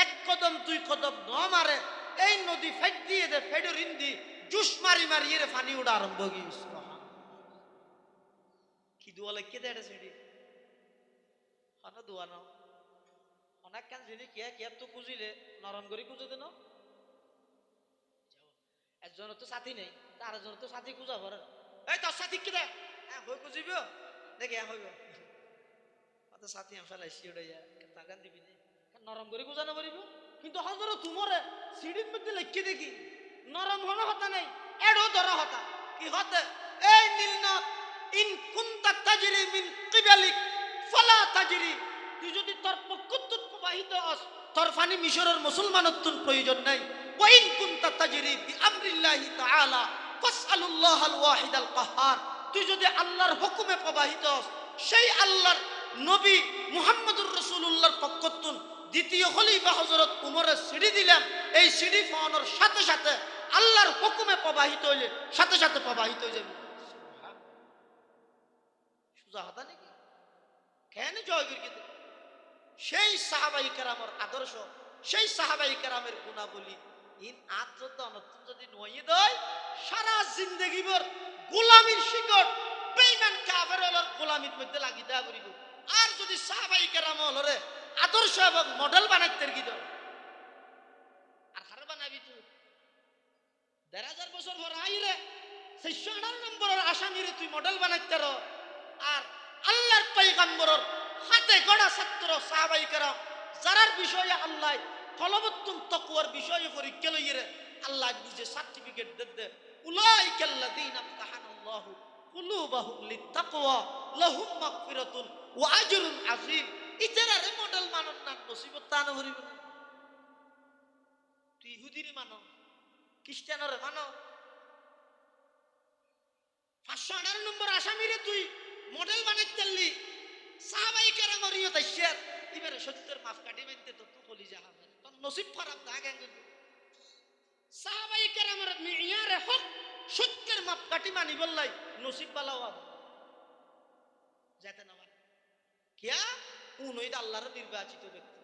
এক কদম দুই কদম ন মারে এই নদী ফেট দিয়ে দে ফেডর ইন্দি জুস মারি মারি রে পানি উড়া আরম্ভ গিয়েছে কি দোয়া লিখে দে এটা সিঁড়ি হন দোয়া ন অনেক কান জিনিস কে তো খুঁজিলে নরম করে খুঁজে দেন একজন তো সাথী নেই তার একজন তো সাথী খুঁজা করে এই তোর সাথী কি দে হ্যাঁ হই খুঁজিব দেখে হইব অত সাথী আমি ফেলাইছি ওটাই তার গান দিবি নরম করে খুঁজানো পারিব কিন্তু হযরত উমরে সিঁড়ির মধ্যে লিখে দেখি নরম হন হতা নাই এড়ো ধরা হতা কি হতে এই নীলনদ ইন কুনতা তাজরি মিন কিবালিক ফালা তাজরি তুই যদি তোর পক্ষতুন প্রবাহিত হস তোর ফানি মিশরের মুসলমানত্বর প্রয়োজন নাই ওয়া ইন কুনতা তাজরি বিআমরিল্লাহি তাআলা ফাসআলুল্লাহাল ওয়াহিদাল কাহ্হার তুই যদি আল্লাহর হুকুমে প্রবাহিত হস সেই আল্লাহর নবী মুহাম্মদুর রাসূলুল্লাহর পক্ষতুন দ্বিতীয় খলিফা হযরত উমরের সিঁড়ি দিলাম এই সিঁড়ি পাওয়ানোর সাথে সাথে আল্লাহর হুকুমে প্রবাহিত হইলে সাথে সাথে প্রবাহিত হয়ে যাবে সুজা হতা নাকি কেন জয়গির কিন্তু সেই সাহাবাই কেরামের আদর্শ সেই সাহাবাই কেরামের গুণাবলী ইন আত্মত অনর্থন যদি নয় দেয় সারা জিন্দগি ভর গোলামির শিকড় বেঈমান কাফের হলর গোলামির মধ্যে লাগি দেয়া করিব আর যদি সাহাবাই কেরাম হলরে আদর্শ এবং মডেল বানাইতে কি দাও আর হার বানাবি তুই ১,৫০০ বছর পর আইলে ৬১৮ নম্বরের আসামিরে তুই মডেল বানাইতে আর আল্লাহর পয়গম্বরের হাতে গড়া ছাত্র সাহাবাই কেরাম যারার বিষয়ে আল্লাহ কলবতুন তাকওয়ার বিষয়ে পরীক্ষা লইরে আল্লাহ নিজে সার্টিফিকেট দেন উলাইকাল্লাযীনা ইমতাহানাল্লাহু কুলুবাহুম লিত্তাকওয়া লাহুম মাগফিরাতুন ওয়া আজরুন আযীম ইতারে মডেল মানন না মুসিবত তানো হরিব তুই ইহুদিরে মানো খ্রিস্টানরে মানো ৫১৮ নম্বর আসামিরে তুই মডেল বানাইতেলি সাহাবাই কেরামের ইয়ত শেয়ার এবারে সত্যের মাফ কাটি মানতে তো তুই বলি যা হবে তোর নসিব খারাপ দাগ আঙ্গুল সাহাবাই কেরামের মিয়ারে হক সত্যের মাফ কাটি মানি বললাই নসিব বালাও হবে যেতে না মানে কিয়া উনই আল্লাহর নির্বাচিত ব্যক্তি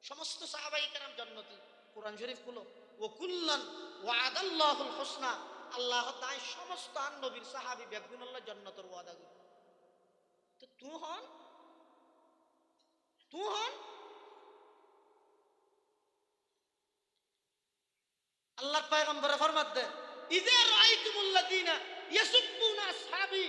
সমস্ত সাহাবাই কেরাম জান্নাতি কোরআন শরীফ খুলো ওয়া কুল্লান ওয়াদাল্লাহুল হুসনা আল্লাহ তাই সমস্ত নবীর সাহাবী বেগুন আল্লাহ জান্নাতের ওয়াদা করে তো তুই হন আল্লাহর পয়গম্বরে ফরমাত দেন ইযা রাআইতুমুল্লাযীনা ইয়াসুব্বুনা আসহাবী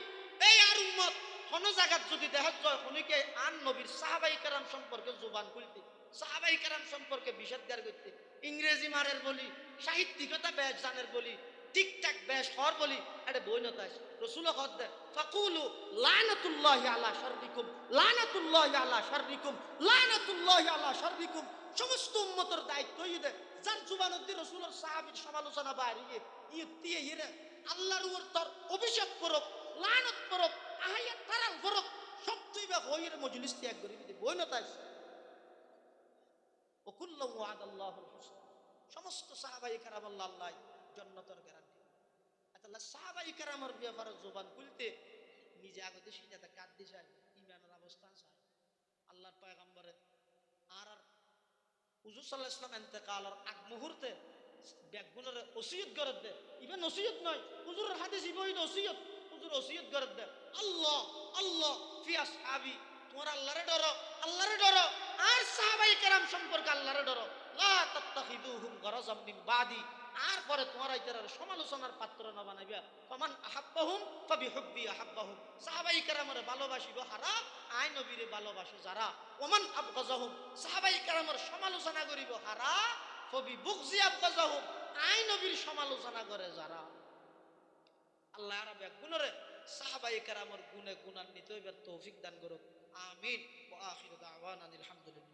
এই আর উম্মত কোন জায়গা যদি দেখা যায় কোনকে আন নবীর সাহাবাই কেরাম সম্পর্কে জবান খুলতে সাহাবাই কেরাম সম্পর্কে বিষাদগার করতে ইংরেজি মারের বলি সাহিত্যিকতা বেশ জানের বলি টিকটাক বেশ হর বলি এটা বইনতা আছে রাসূল কদ্দে ফাকুলু লানাতুল্লাহি আলা শাররিকুম লানাতুল্লাহি আলা শাররিকুম লানাতুল্লাহি আলা শাররিকুম সমস্ত উম্মতের দায়িত্ব ইদে যার জুবানতে রাসূলের সাহাবীর সমালোচনা বাড়িয়ে ইতিয়ে ইরে আল্লাহর উপর তার অভিশাপ করক লানত করক আয়াত তারাল করক সব তুইবা হইর মজলিস ত্যাগ করি দিতে বইনতা আছে ও কুল্লু ওয়াদাল্লাহুল হুসনা সমস্ত সাহাবায়ে কেরাম আল্লাহ জান্নাতের গ্যারান্টি আল্লাহ সাহাবায়ে কেরামের ব্যাপারে জবান খুলতে নিজে আগতে সিনাতে কাট দি যায় ঈমানের অবস্থান চায় আল্লাহর পয়গম্বরে আর হুজুর সাল্লাল্লাহু আলাইহি ওয়াসাল্লাম ইন্তেকালের আগ মুহূর্তে বেগুনের ওসিয়ত করে দে ইভেন ওসিয়ত নয় হুজুরের হাদিস ইবই ওসিয়ত হুজুর ওসিয়ত করে দে আল্লাহ আল্লাহ ফি আসহাবি তোমরা আল্লাহরে ডরো আর সাহাবায়ে কেরাম সম্পর্কে আল্লাহরে ডরো লা তাত্তাখিদুহুম গরাজাম মিন বাদি আর পরে তোমরা এটার সমালোচনার পাত্র না বানাইবা ফামান আহাব্বাহুম ফাবিহুব্বি আহাব্বাহুম সাহাবায়ে কেরামের ভালোবাসিব হারা আই নবীরে ভালোবাসে যারা ওমান আবগাজাহুম সাহাবায়ে কেরামের সমালোচনা করিব হারা ফাবিবুগজি আবগাজাহুম আই নবীর সমালোচনা করে যারা আল্লাহ রাব্বুল গুণরে সাহাবায়ে কেরামের গুণে গুণান্বিত হইবার তৌফিক দান করুক আমিন ওয়া আখিরু দাওয়ানা আলহামদুলিল্লাহ।